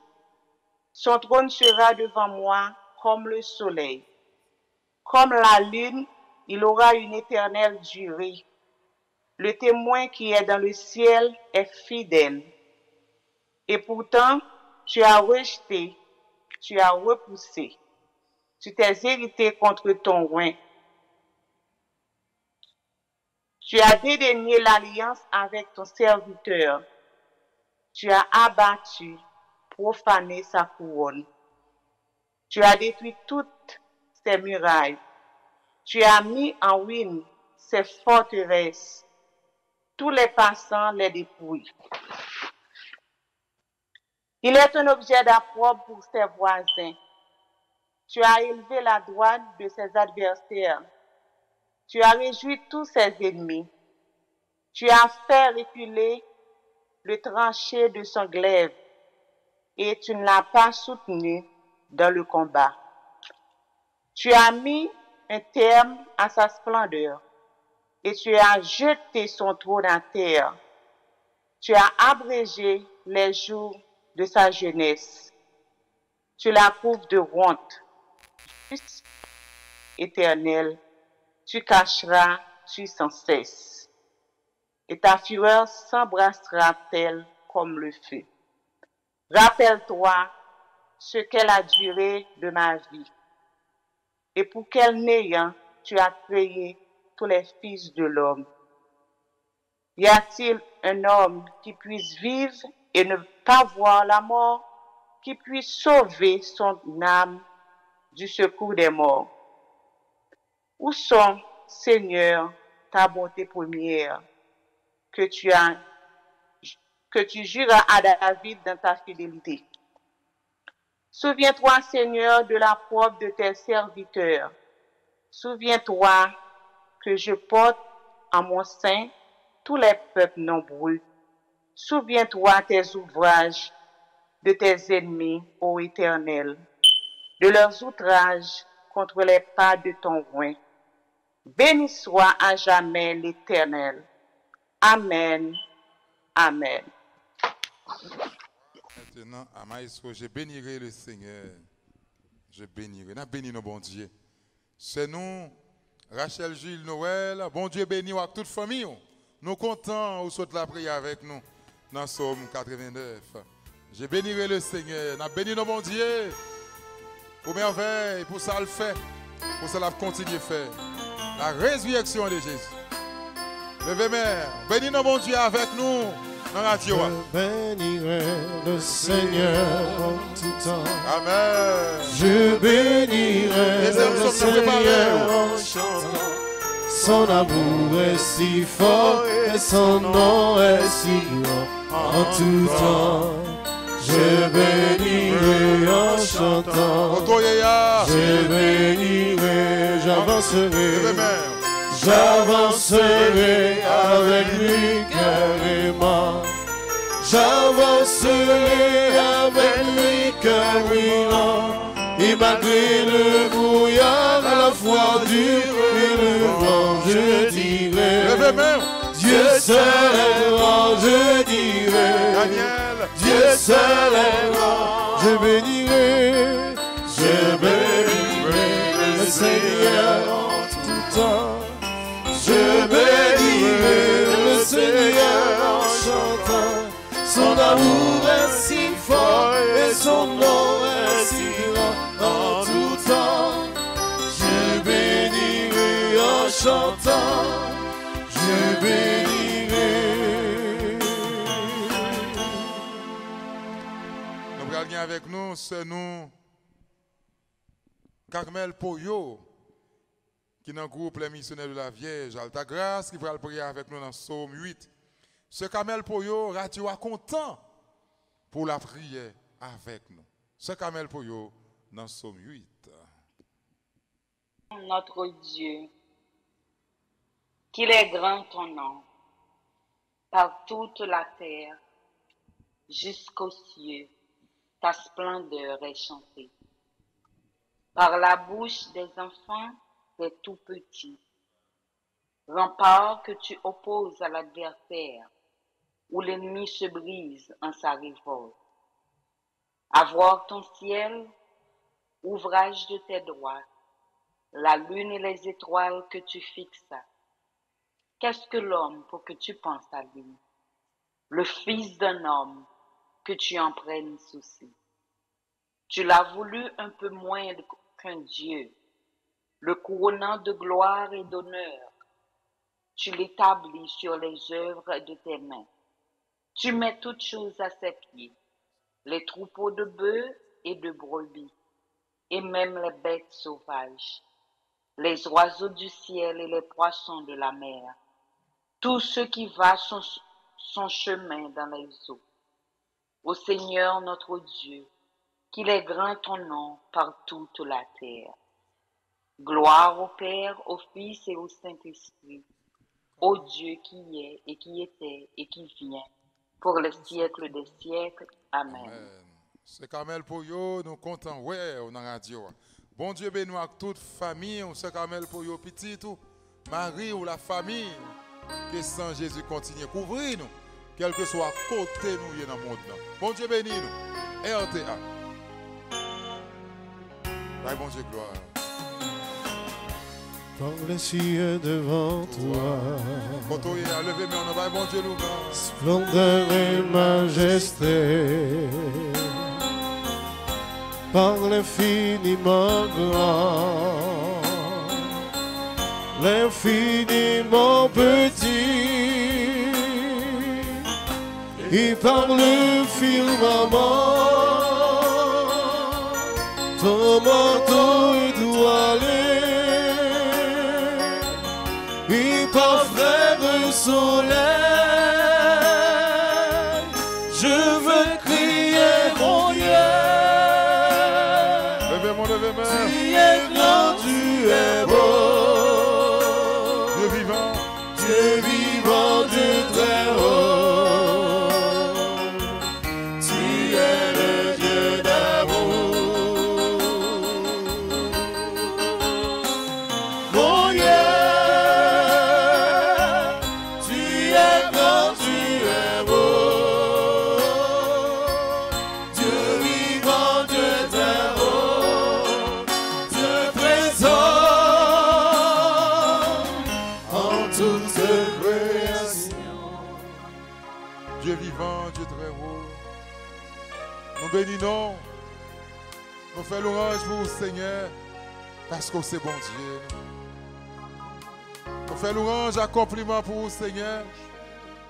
Son trône sera devant moi comme le soleil. Comme la lune, il aura une éternelle durée. Le témoin qui est dans le ciel est fidèle. Et pourtant, tu as rejeté, tu as repoussé. Tu t'es irrité contre ton roi. Tu as dédaigné l'alliance avec ton serviteur. Tu as abattu, profané sa couronne. Tu as détruit toutes ses murailles. Tu as mis en ruine ses forteresses. Tous les passants les dépouillent. Il est un objet d'approbation pour ses voisins. Tu as élevé la droite de ses adversaires. Tu as réjoui tous ses ennemis. Tu as fait reculer le tranché de son glaive et tu ne l'as pas soutenu dans le combat. Tu as mis un terme à sa splendeur et tu as jeté son trône à terre. Tu as abrégé les jours de sa jeunesse. Tu la couvres de honte. Éternel, tu cacheras-tu sans cesse, et ta fureur s'embrassera-t-elle comme le feu. Rappelle-toi ce qu'est la durée de ma vie, et pour quel néant tu as créé tous les fils de l'homme. Y a-t-il un homme qui puisse vivre et ne pas voir la mort, qui puisse sauver son âme du secours des morts? Où sont, Seigneur, ta bonté première, que tu juras à David dans ta fidélité? Souviens-toi, Seigneur, de la preuve de tes serviteurs. Souviens-toi que je porte en mon sein tous les peuples nombreux. Souviens-toi tes ouvrages, de tes ennemis, ô Éternel, de leurs outrages contre les pas de ton roi. Béni soit à jamais l'Éternel. Amen. Amen. Maintenant, à Maïsco, je bénirai le Seigneur. Je bénirai. Nous bénissons nos bon Dieu. C'est nous, Rachel, Jules, Noël. Bon Dieu béni à toute famille. Nous comptons ou saute la prière avec nous dans Psaume 89. Je bénirai le Seigneur. Nous bénissons nos bon Dieu. Pour merveille, pour ça le fait. Pour ça la continue à faire. La résurrection de Jésus. Levez mère. Bénis nos bon Dieu avec nous dans la radio. Je bénirai le Seigneur en tout temps. Amen. Je bénirai le Seigneur en chantant. Son amour est si fort et son nom est si grand en tout temps. Je bénirai en chantant. Je bénirai, j'avancerai. J'avancerai avec lui carrément. J'avancerai avec lui carrément. Et malgré le brouillard, la foi dure et le vent, je dirai Dieu seul est grand, je dirai Dieu seul est grand. Je bénirai le Seigneur en tout temps. Je bénirai le Seigneur en chantant. Son amour est si fort et son nom est si grand en tout temps. Je bénirai en chantant. Je bénirai. Nous allons avec nous, c'est nous, Carmel Poyo, qui est dans le groupe Les Missionnaires de la Vierge, Alta Grâce, qui va prier avec nous dans Psaume 8. Ce Carmel Poyo, radio est content pour la prière avec nous. Ce Carmel Poyo, dans Psaume 8. Notre Dieu, qu'il est grand ton nom, par toute la terre, jusqu'aux cieux, ta splendeur est chantée. Par la bouche des enfants, des tout petits, rempart que tu opposes à l'adversaire, où l'ennemi se brise en sa révolte. À voir ton ciel, ouvrage de tes doigts, la lune et les étoiles que tu fixes. Qu'est-ce que l'homme pour que tu penses à lui? Le fils d'un homme que tu en prennes souci. Tu l'as voulu un peu moins qu'un Dieu, le couronnant de gloire et d'honneur. Tu l'établis sur les œuvres de tes mains. Tu mets toutes choses à ses pieds, les troupeaux de bœufs et de brebis, et même les bêtes sauvages, les oiseaux du ciel et les poissons de la mer, tout ce qui va son chemin dans les eaux. Ô Seigneur notre Dieu, qu'il est grand ton nom par toute la terre. Gloire au Père, au Fils et au Saint-Esprit, au Dieu qui est et qui était et qui vient, pour les siècles des siècles. Amen. Amen. C'est Carmel Poyo, nous comptons, ouais, on a radio. Bon Dieu bénisse à toute famille, c'est Carmel Poyo petit, tout, Marie ou la famille, que sans Jésus continue à couvrir nous, quel que soit côté nous dans le monde. Bon Dieu bénisse nous. RTA. Bye, bon Dieu, gloire. Par les cieux devant toi, bon Dieu, splendeur et majesté, par l'infiniment grand, l'infiniment petit, et par le firmament, ton manteau étoilé. Et par frère soleil, je veux crier mon Dieu. Tu es grand, tu es beau. Dieu vivant, Dieu très haut. Tu es le Dieu d'amour. Mon Dieu. Dieu vivant, Dieu très haut. Nous bénissons. Nous faisons louange pour le Seigneur parce que c'est bon Dieu. Nous faisons louange, accomplissement pour le Seigneur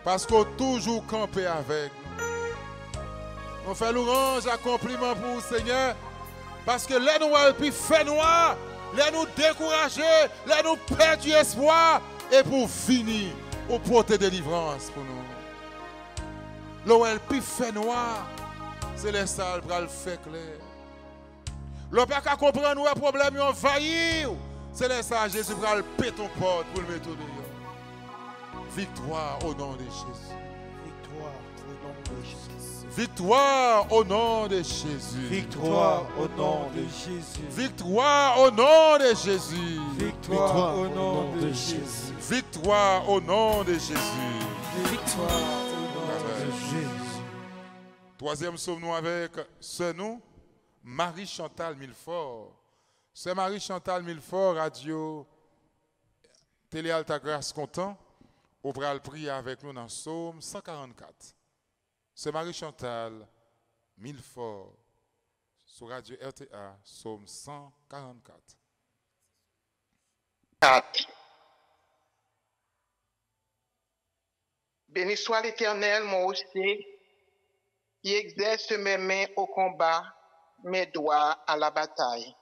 parce qu'on toujours campé avec nous. Nous faisons louange, accomplissement pour le Seigneur parce que les nous puis fait noir, les nous décourager, les nous perdre du espoir et pour finir, au porter délivrance pour nous. L'OL puis fait noir, c'est les salles pour le faire clair. L'on peut pas comprendre nos problèmes, ils envahir. C'est les salles, Jésus pour le péter ton porte pour le mettre dehors. Victoire au nom de Jésus. Victoire au nom de Jésus. Victoire au nom de Jésus. Victoire au nom de Jésus. Victoire au nom de Jésus. Victoire au nom de Jésus. Victoire au nom de Jésus. Troisième psaume nous avec ce nous, Marie-Chantal Milfort. C'est Marie-Chantal Milfort, radio Télé Alta Grâce Content. Au bras prier avec nous dans le psaume 144. C'est Marie-Chantal Milfort sur radio RTA, psaume 144. 4. Béni soit l'Éternel, mon rocher, qui exerce mes mains au combat, mes doigts à la bataille.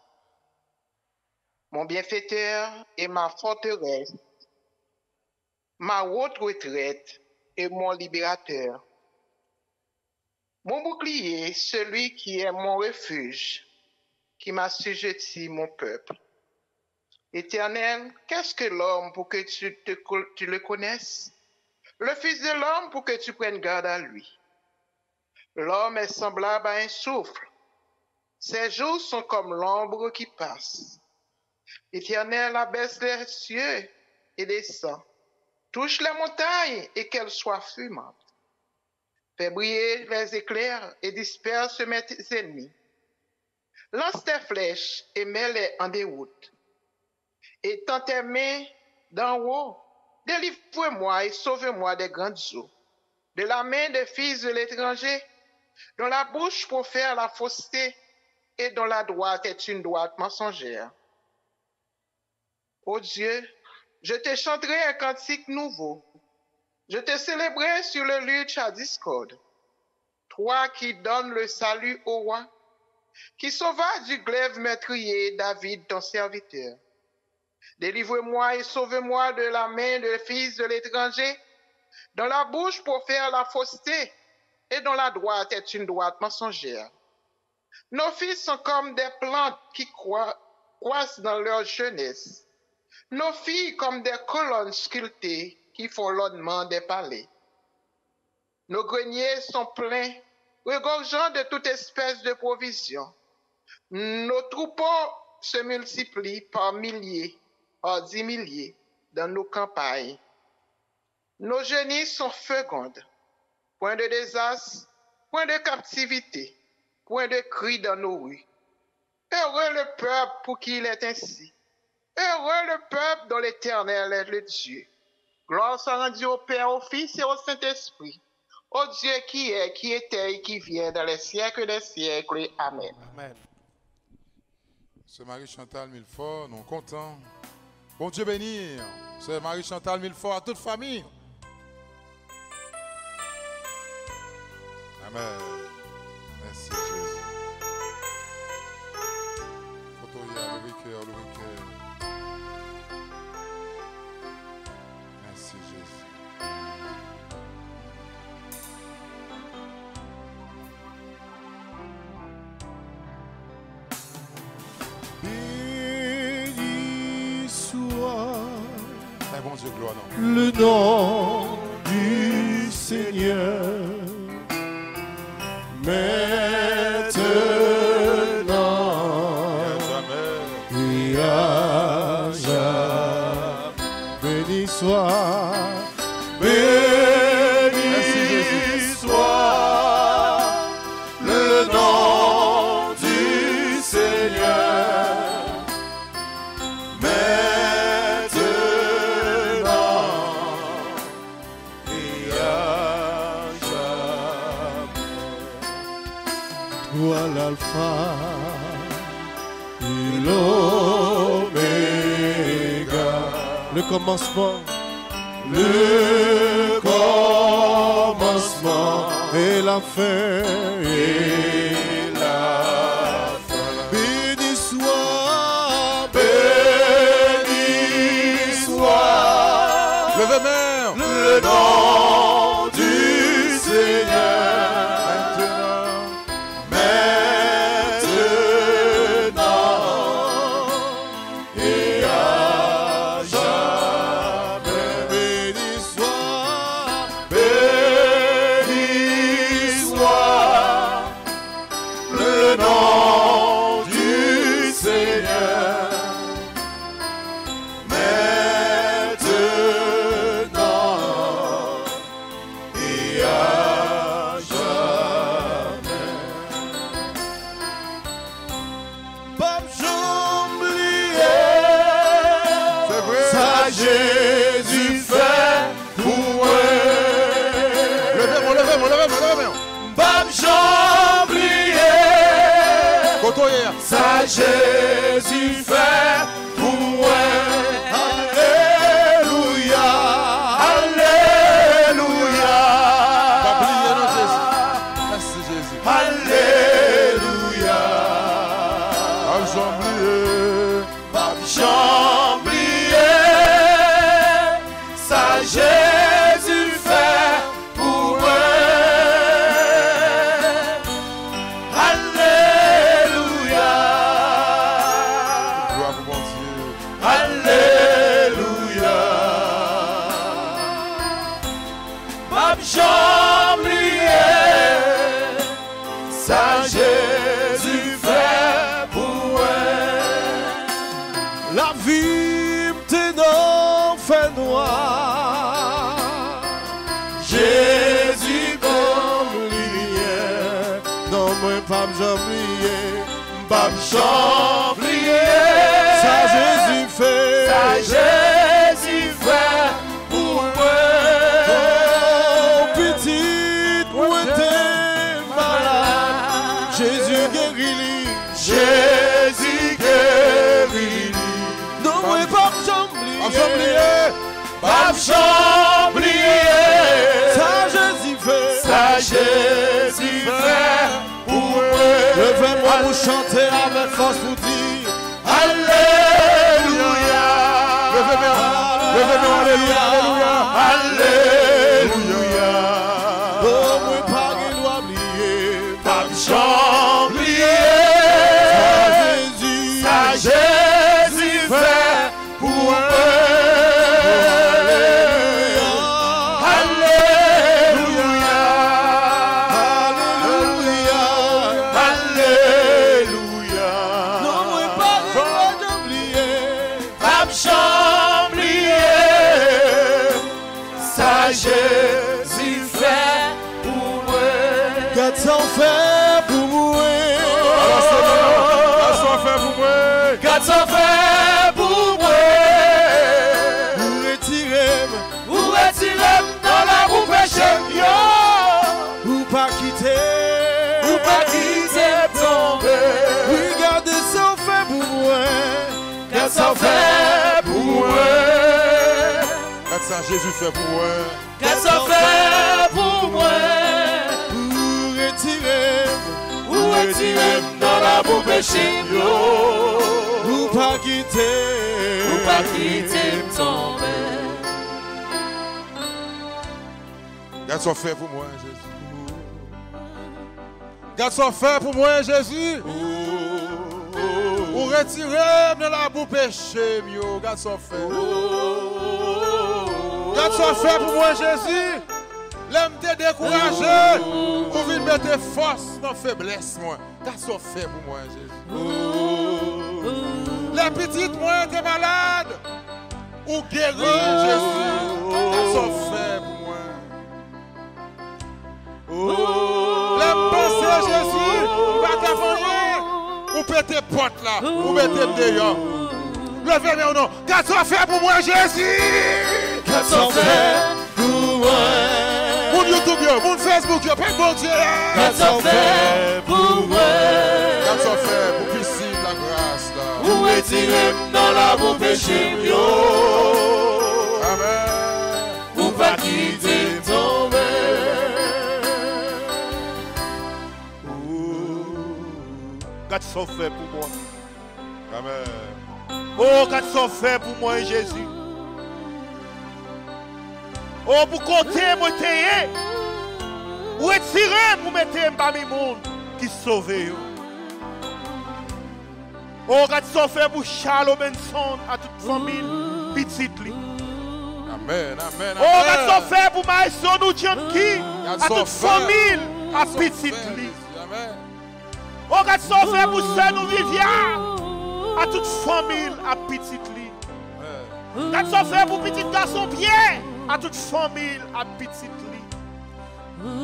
Mon bienfaiteur et ma forteresse, ma haute retraite et mon libérateur. Mon bouclier, celui qui est mon refuge, qui m'assujettit mon peuple. Éternel, qu'est-ce que l'homme pour que tu le connaisses? Le Fils de l'homme pour que tu prennes garde à lui. L'homme est semblable à un souffle. Ses jours sont comme l'ombre qui passe. Éternel, abaisse les cieux et descend. Touche les montagnes et qu'elles soient fumantes. Fais briller les éclairs et disperse mes ennemis. Lance tes flèches et mets-les en déroute. Étends tes mains d'en haut. Délivre-moi et sauve-moi des grandes eaux, de la main des fils de l'étranger, dont la bouche profère la fausseté et dont la droite est une droite mensongère. Ô Dieu, je te chanterai un cantique nouveau. Je te célébrerai sur le luth à discorde. Toi qui donnes le salut au roi, qui sauva du glaive meurtrier David ton serviteur. Délivre-moi et sauve-moi de la main des fils de l'étranger, dont la bouche profère la fausseté et dont la droite est une droite mensongère. Nos fils sont comme des plantes qui croissent dans leur jeunesse. Nos filles comme des colonnes sculptées qui font l'ornement des palais. Nos greniers sont pleins, regorgeant de toute espèce de provisions. Nos troupeaux se multiplient par milliers, par 10 milliers dans nos campagnes. Nos genêts sont fécondes. Point de désastre, point de captivité, point de cri dans nos rues. Heureux le peuple pour qui il est ainsi. Heureux le peuple dont l'Éternel est le Dieu. Gloire soit rendue au Père, au Fils et au Saint-Esprit, au Dieu qui est, qui était et qui vient dans les siècles des siècles. Amen. Amen. C'est Marie-Chantal Milfort, nous contents. Bon Dieu bénir. C'est Marie-Chantal Milfort à toute famille. Amen. Merci Jésus. Photoria, le cœur, le cœur. Merci Jésus. Béni soit Bon Dieu, gloire, non. le nom du Seigneur. Maintenant et à jamais, béni soit, le nom du Seigneur. Maintenant et à jamais. Toi l'alpha et l'oméga, le commencement et la fin, béni soit, Levez main. le nom du Seigneur. Et à jamais, béni soit, le nom du Seigneur. Maintenant et à voyez. Ça Jésus fait pour moi. Alléluia. Alléluia. Pas oublier non Jésus. Merci Jésus. Alléluia. Pas oublier. Pas oublier. Ça Jésus fait pour moi. Alléluia. Gloire pour mon Dieu. Alléluia. Pas oublier. Ça Jésus fait pour moi. La vie m'te non fait noir. Jésus comme lumière. Non, moi pas m'oublier. Pas m'oublier. Ça Jésus fait. Ça Jésus fait pour moi. Oh, petite, moi t'es malade. Jésus guérit. Jésus guérit. Non, moi pas m'oublier. Pas m'oublier. Ça Jésus fait. Ça Jésus fait pour moi. Levez-moi pour chanter avec force pour dire Alléluia. Levez-moi, alléluia, Alléluia. Oh, moi pas qu'il doit oublier. Pas m'oublier. Ça Jésus fait pour moi. Alléluia. Alléluia. Alléluia. Non, moi pas qu'il doit oublier. Pas m'oublier. Ça Jésus fait pour moi. Qu'est-ce qu'on fait pour moi? Qu'est-ce qu'on fait pour moi? Qu'est-ce qu'on fait pour moi? Ou retirer dans la boue péché, ou pas quitter tomber. Regardez ça on fait pour moi. Qu'est-ce qu'on fait pour moi? Qu'est-ce que Jésus fait pour moi? Qu'est-ce qu'on fait pour moi? Ou retirer dans la boue péché, ou pas quitter tomber. Qu'est-ce qu'on fait pour moi, Jésus? Qu'est-ce qu'on fait pour moi, Jésus? Ou retirer de la boue péché, mieux. Qu'est-ce qu'on fait? Qu'est-ce qu'on fait pour moi, Jésus? L'homme t'est découragé. Ou vite mettre force dans la faiblesse, moi. Qu'est-ce qu'on fait pour moi, Jésus? Les petites, moi, t'es malade. Ou guéri, Jésus. Qu'est-ce qu'on fait pour moi? Les pensées, Jésus, pas qu'à manger. Ou péter porte là, ou mettez dehors. Levez-moi au nom. Qu'est-ce qu'on fait pour moi, Jésus? Qu'est-ce qu'on fait pour moi? Mon YouTube, mon Facebook, pas de bon Dieu. Qu'est-ce qu'on fait pour moi? Qu'est-ce qu'on fait pour piscine la grâce là? Ou retirer dans la boue péché, Amen. ou pas quitter tomber. Qu'est-ce qu'on fait pour moi? Amen. Oh, qu'est-ce qu'on fait pour moi, Jésus? Oh, pour compter, moi, t'ayez. Ou retirer, pour mettre parmi le monde qui sauve. Oh, qu'est-ce qu'on fait pour Charles Benson, à toute famille, petite. Amen, amen, Oh, qu'est-ce qu'on fait pour Maïson ou Djanki, à toute famille, à petite. Amen. Oh, qu'est-ce qu'on fait pour Sœur nous Viviane, à toute famille, à petite. Qu'est-ce qu'on fait pour petit garçon bien, à toute famille, à petite.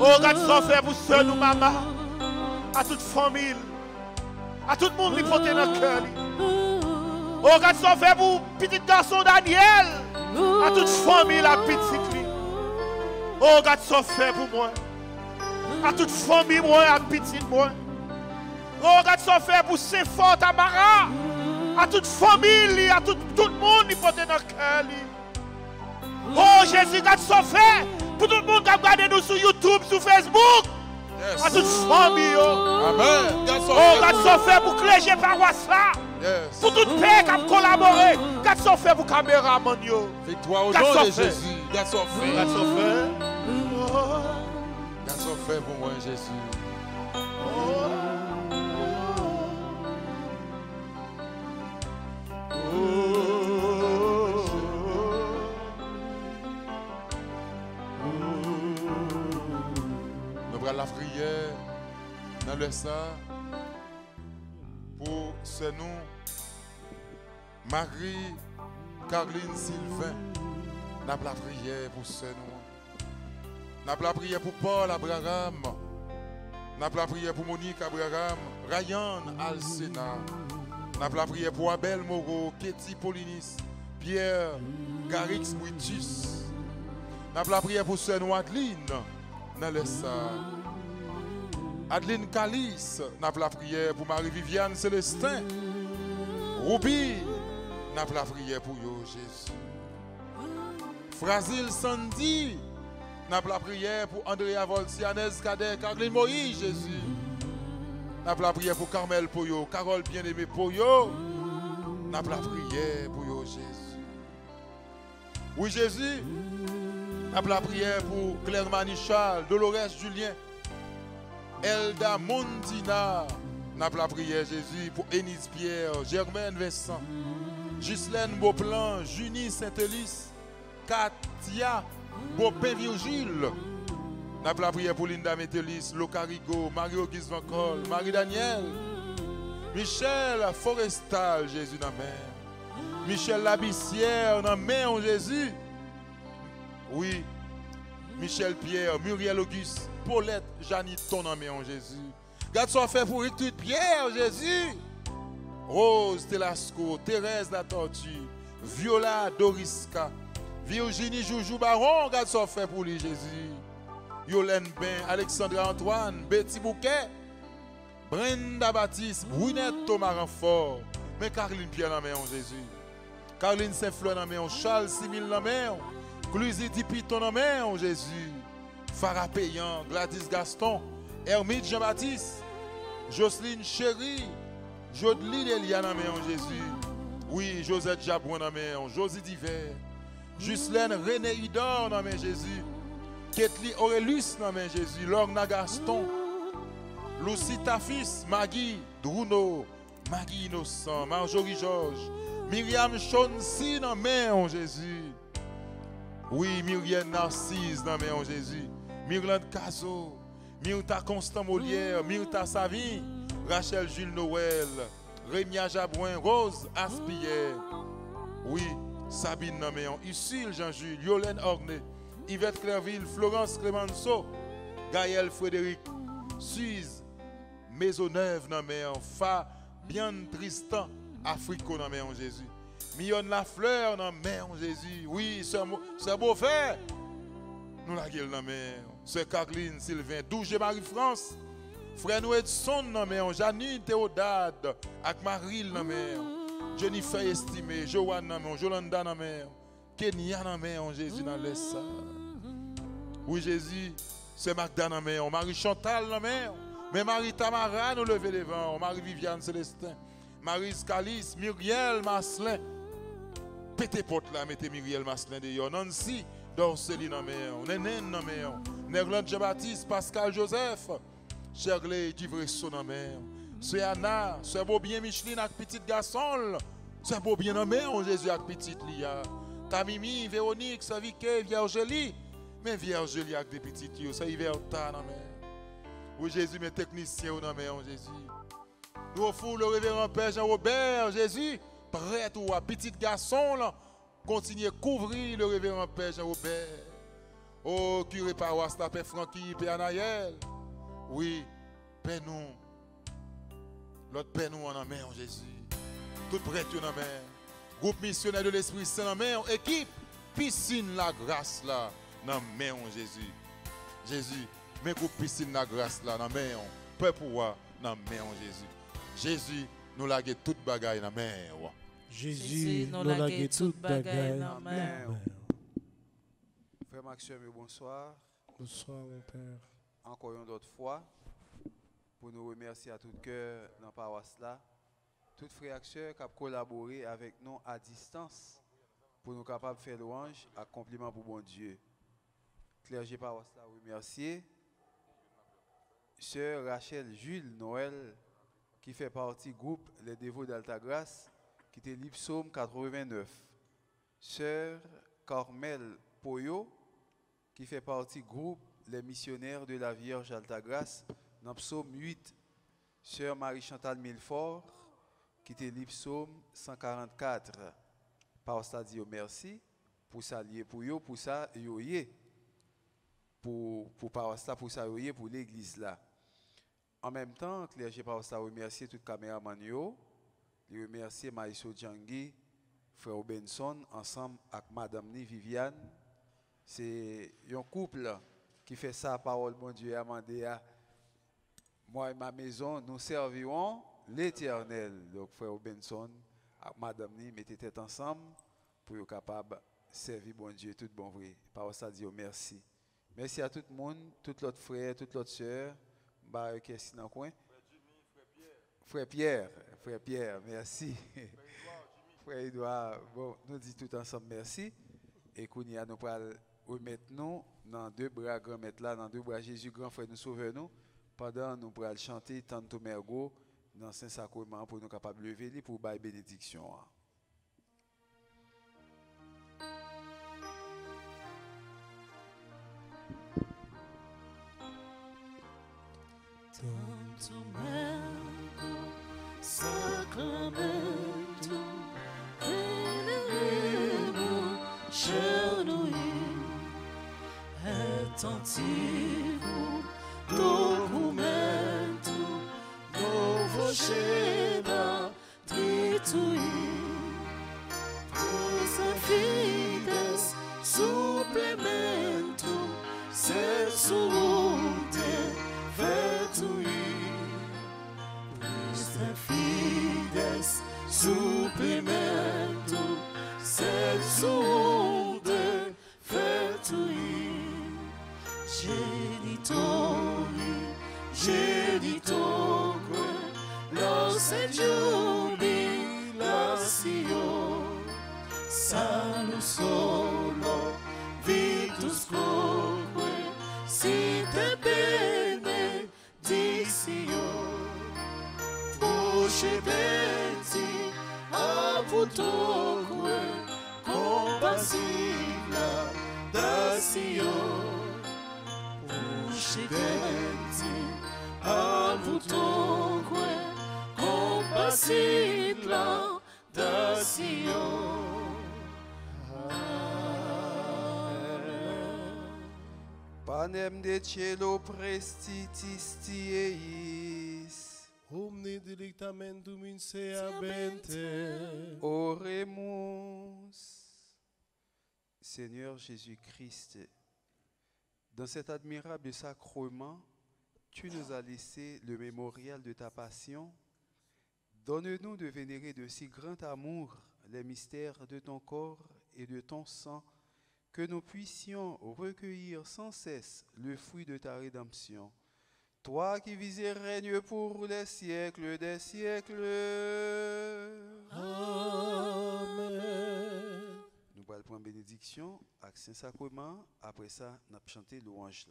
Oh, qu'est-ce qu'on fait pour Sœur nous maman, à toute famille, à tout le monde qui porte dans le cœur. Oh, qu'est-ce qu'on fait pour petit garçon Daniel, à toute famille, à petite. Oh, qu'est-ce qu'on fait pour moi, à toute famille, moi, à petite, moi. Oh, regarde ce qu'on fait pour Saint-Fort, Tamara. À toute famille, à tout le monde qui porte dans le cœur. Oh, Jésus, regarde ce qu'on fait pour tout le monde qui regarde nous sur YouTube, sur Facebook. Yes. À toute famille. Amen. Oh, regarde ce qu'on fait pour clergé paroisse là. Yes. Pour tout pays qui a collaboré. Regarde ce qu'on fait pour caméraman. Victoire au nom de Jésus. Regarde ce qu'on fait. Regarde ce qu'on fait. Regarde ce qu'on fait pour moi, Jésus. La prière dans le ça pour ce nous Marie Caroline Sylvain n'a pas la prière pour ce nous n'a pas la prière pour Paul Abraham n'a pas la prière pour Monique Abraham Ryan Alcena n'a pas la prière pour Abel Moreau Ketty Polinis Pierre Garix Brutus n'a pas la prière pour ce nous Adeline dans le ça Adeline Calice n'a pas la prière pour Marie-Viviane Célestin. Ruby n'a pas la prière pour yo, Jésus. Frasil Sandy n'a pas la prière pour Andrea Volcianez Cadet, Caroline Moïse, Jésus. N'a pas la prière pour Carmel Poyo, Carole Bien-Aimé Poyo. N'a pas la prière pour yo, Jésus. Oui, Jésus. N'a pas la prière pour Claire Manichal, Dolores Julien. Elda Mondina, n'a pas la prière Jésus pour Enise Pierre, Germaine Vincent, Ghislaine Beauplan, Junie Saint-Élis, Katia Bopin Virgile, n'a pas la prière pour Linda Métélis, Locarigo, Marie-Auguste Vancol, Marie-Daniel, Michel Forestal, Jésus dans la main, Michel Labissière dans la main, Jésus, oui, Michel Pierre, Muriel Auguste, Paulette, Janine, ton nom en Jésus. Garde ce qu'on fait pour Rictude Pierre, Jésus. Rose Telasco, Thérèse la Tortue, Viola Doriska, Virginie Joujou Baron, garde ce qu'on fait pour lui, Jésus. Yolène Ben, Alexandra Antoine, Betty Bouquet, Brenda Baptiste, Brunette Thomas Renfort, mais Caroline Pierre dans en Jésus. Caroline Saint-Fleur dans Charles Simil dans Clusy Dipiton dans Jésus. Farah Payan, Gladys Gaston, Hermite Jean-Baptiste, Jocelyne Chéri, Jodeline Eliane en Jésus. Oui, Josette Jabouin en Josie Diver, Justine René Idor en Jésus. Ketli Aurelius en Jésus. Lorna Gaston, Lucie Tafis, Maggie Druno, Maggie Innocent, Marjorie Georges, Myriam Chonsi en Jésus. Oui, Myriam Narcisse en Jésus. Myrlande Caso, Myrta Constant Molière, Myrta Savin, Rachel Jules Noël, Rémia Jabouin, Rose Aspillet, oui, Sabine Naméon, Ucille Jean-Jules, Yolène Orné, Yvette Clairville, Florence Clemenceau, Gaël Frédéric, Suze, Maisonneuve Naméon, Fabian Tristan, Africo Naméon Jésus, Millionne Lafleur Naméon Jésus, oui, c'est beau frère. Nous la gueule dans mer. Sœur Caroline Sylvain, Douge Marie-France. Frère nous Edson dans mer. Janine Théodade. Avec Maril dans mer. Jennifer Estimé. Joanne dans mer. Jolanda dans mer. Kenya dans mer. Jésus dans l'Est. Oui, Jésus. C'est Magda dans mer. Marie Chantal dans mer. Mais Marie Tamara nous lever devant. Marie Viviane Célestin. Marie Scalis. Muriel Maslin. Pété porte là. Mettez Muriel Maslin d'ailleurs. Nancy. Dorceline en mer, Nénène en mer, Nerland Jean-Baptiste, Pascal Joseph, Cherley Divresson en mer, c'est Anna, c'est beau bien Micheline avec petit garçon, c'est beau bien en mer, Jésus avec petit Lia, Tamimi, Véronique, Savike, Viergélie, mais Viergélie avec des petites yo, ça y va en mer. Oui, Jésus, mes techniciens en mer, Jésus. Nous offrons le révérend Père Jean-Robert, Jésus, prêt ou petit garçon là. Continuez à couvrir le révérend Père Jean-Robert. Oh, curé paroisse, la Père Francky, Père Anaël. Oui, Père nous. L'autre Père nous en main, Jésus. Tout prêtre en main. Groupe missionnaire de l'Esprit Saint en main. Équipe, piscine la grâce là, en main, Jésus. Jésus, mais groupe piscine la grâce là, en main. Père pouvoir, dans la main en Jésus. Jésus, nous laguer toute bagaille dans la main. Ouais. Jésus, nous la laguer toute bagaille. Amen. Frère Maxime, bonsoir. Bonsoir, mon Père. Encore une autre fois, pour nous remercier à tout cœur dans la paroisse là. Tout frère et sœur qui ont collaboré avec nous à distance pour nous capables de faire louange, accomplissement pour bon Dieu. Clergé paroisse là, remercier. Sœur Rachel Jules Noël, qui fait partie du groupe Les Dévots d'Altagrace, qui était l'Ipsaume 89. Sœur Carmel Poyo, qui fait partie du groupe Les Missionnaires de la Vierge Altagrace, dans Psaume 8. Sœur Marie-Chantal Milfort, qui était l'Ipsaume 144. Par ça, dit merci pour ça, pour yo, pour ça, yoye. Pour ça, pour ça, yoye, pour l'église là. En même temps, clergé par ça, remercier tout caméraman yo, remercier Maïso Djangui, frère Benson, ensemble avec madame Ni Viviane. C'est un couple qui fait ça, parole, mon Dieu, amandé à moi et ma maison, nous servirons l'Éternel. Donc, frère Benson, avec madame Ni, mettez tête ensemble pour être capable de servir bon Dieu, tout bon vrai. Par ça, dire merci. Merci à tout le monde, tout l'autre frère, toute l'autre sœur. Qui est dans le coin? Frère Pierre, merci. Frère Edouard, bon, nous disons tout ensemble merci. Et qu'on y a nous pour remettre nous dans deux bras grand maître là, dans deux bras Jésus grand frère nous sauver nous. Pendant nous pour chanter Tanto Mergo dans Saint-Sacrement pour nous capables de lever pour bailler bénédiction. Tanto Mergo, Sacramento, veneremo, genuíno, retentivo, documento, novo chega, trituir, coisa vidas, suplemento, sensuante, fides, suplemento, senso de vertui, genitore, los jubilacio, salus solo, vitus quoque, si te benedictio. Procedenti avutoque compassibla da Sion. Procedenti avutoque compassibla da Sion. Panem de cielo prestitistiis. Omne delictamentum in se abente. Oremus. Seigneur Jésus-Christ, dans cet admirable sacrement, tu nous as laissé le mémorial de ta passion. Donne-nous de vénérer de si grand amour les mystères de ton corps et de ton sang, que nous puissions recueillir sans cesse le fruit de ta rédemption. Toi qui vis et règnes pour les siècles des siècles. Amen. Nous allons prendre bénédiction avec Saint-Sacrement. Après ça, nous allons chanter louange.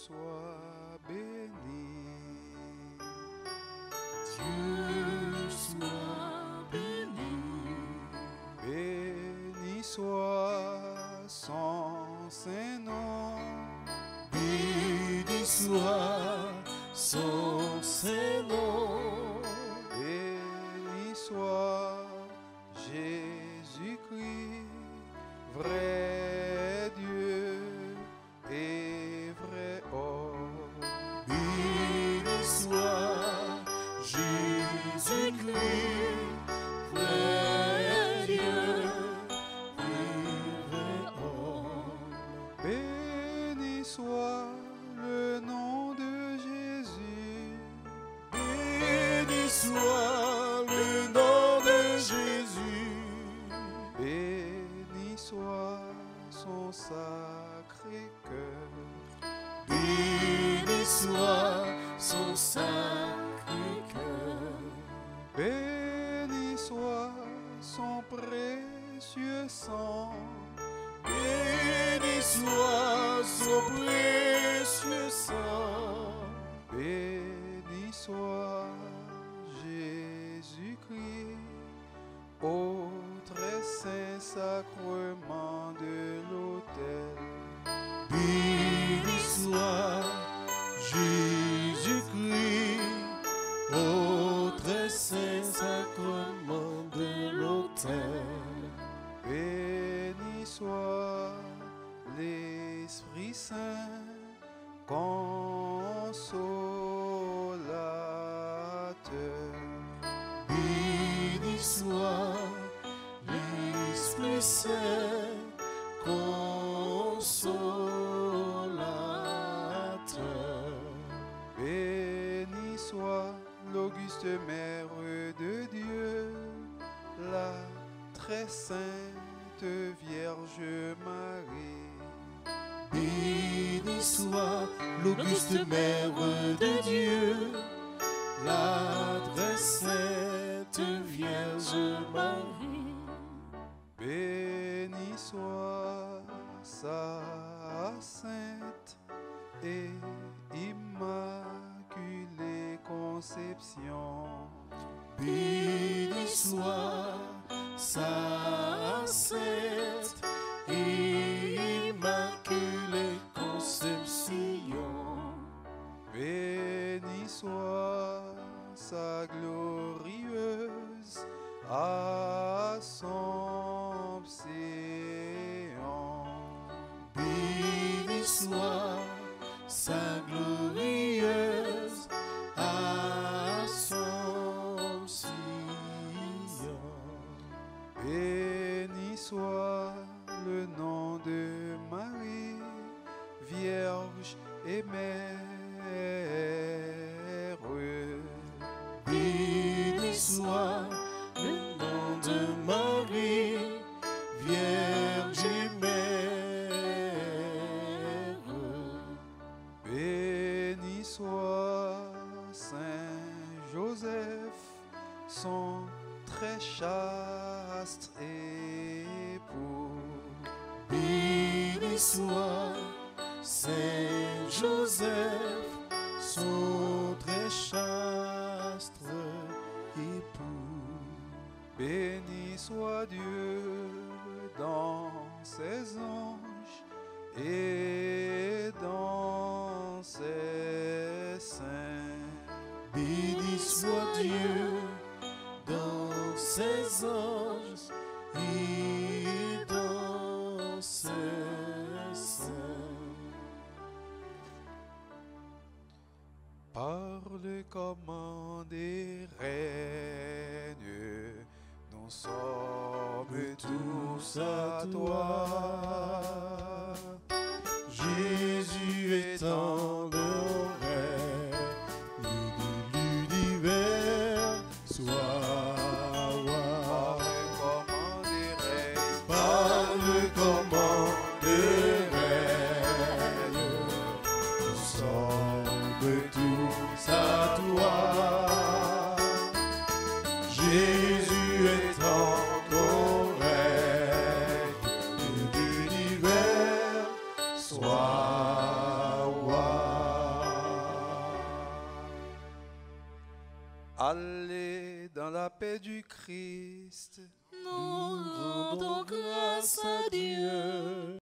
soit béni. Dieu soit béni. Béni soit son Saint-Nom. Béni soit son Saint-Nom. Béni soit Jésus-Christ, vrai Dieu et vrai homme. Béni soit Jésus-Christ, vrai Dieu et vrai homme. Béni soit le nom de Jésus. Béni soit le nom de Jésus. Béni soit son sacré cœur. Béni soit son sacré cœur. Béni soit son précieux sang. Béni soit son précieux sang. Béni soit Jésus-Christ, au très saint sacrement de l'autel. Béni soit Jésus-Christ, au très saint sacrement de l'autel. Béni soit l'Esprit Saint, consolateur. Béni soit l'Esprit Saint, consolateur. Béni soit l'auguste Mère de Dieu, la très sainte Vierge Marie. Béni soit l'auguste Mère de Dieu, la très sainte Vierge Marie. Béni soit sa sainte et immaculée conception. Béni soit sa sainte et immaculée conception. Béni soit sa glorieuse Assomption. Béni soit sa glorieuse Assomption. Béni soit le nom de Marie, Vierge et Mère. Béni soit le nom de Marie, Vierge et Mère. Béni soit Saint Joseph, son très chaste époux. Béni soit Saint Joseph, son très chaste époux. Béni soit Dieu dans ses anges et dans ses saints. Béni soit Dieu dans ses anges et dans ses saints. Par le commande et règne, nous sommes tous à toi. Jésus étant le règne de l'univers, sois roi. Par le commande et règne, nous sommes tous à toi. Jésus étant ton règne de l'univers, sois roi. Allez dans la paix du Christ. Nous rendons grâce à Dieu.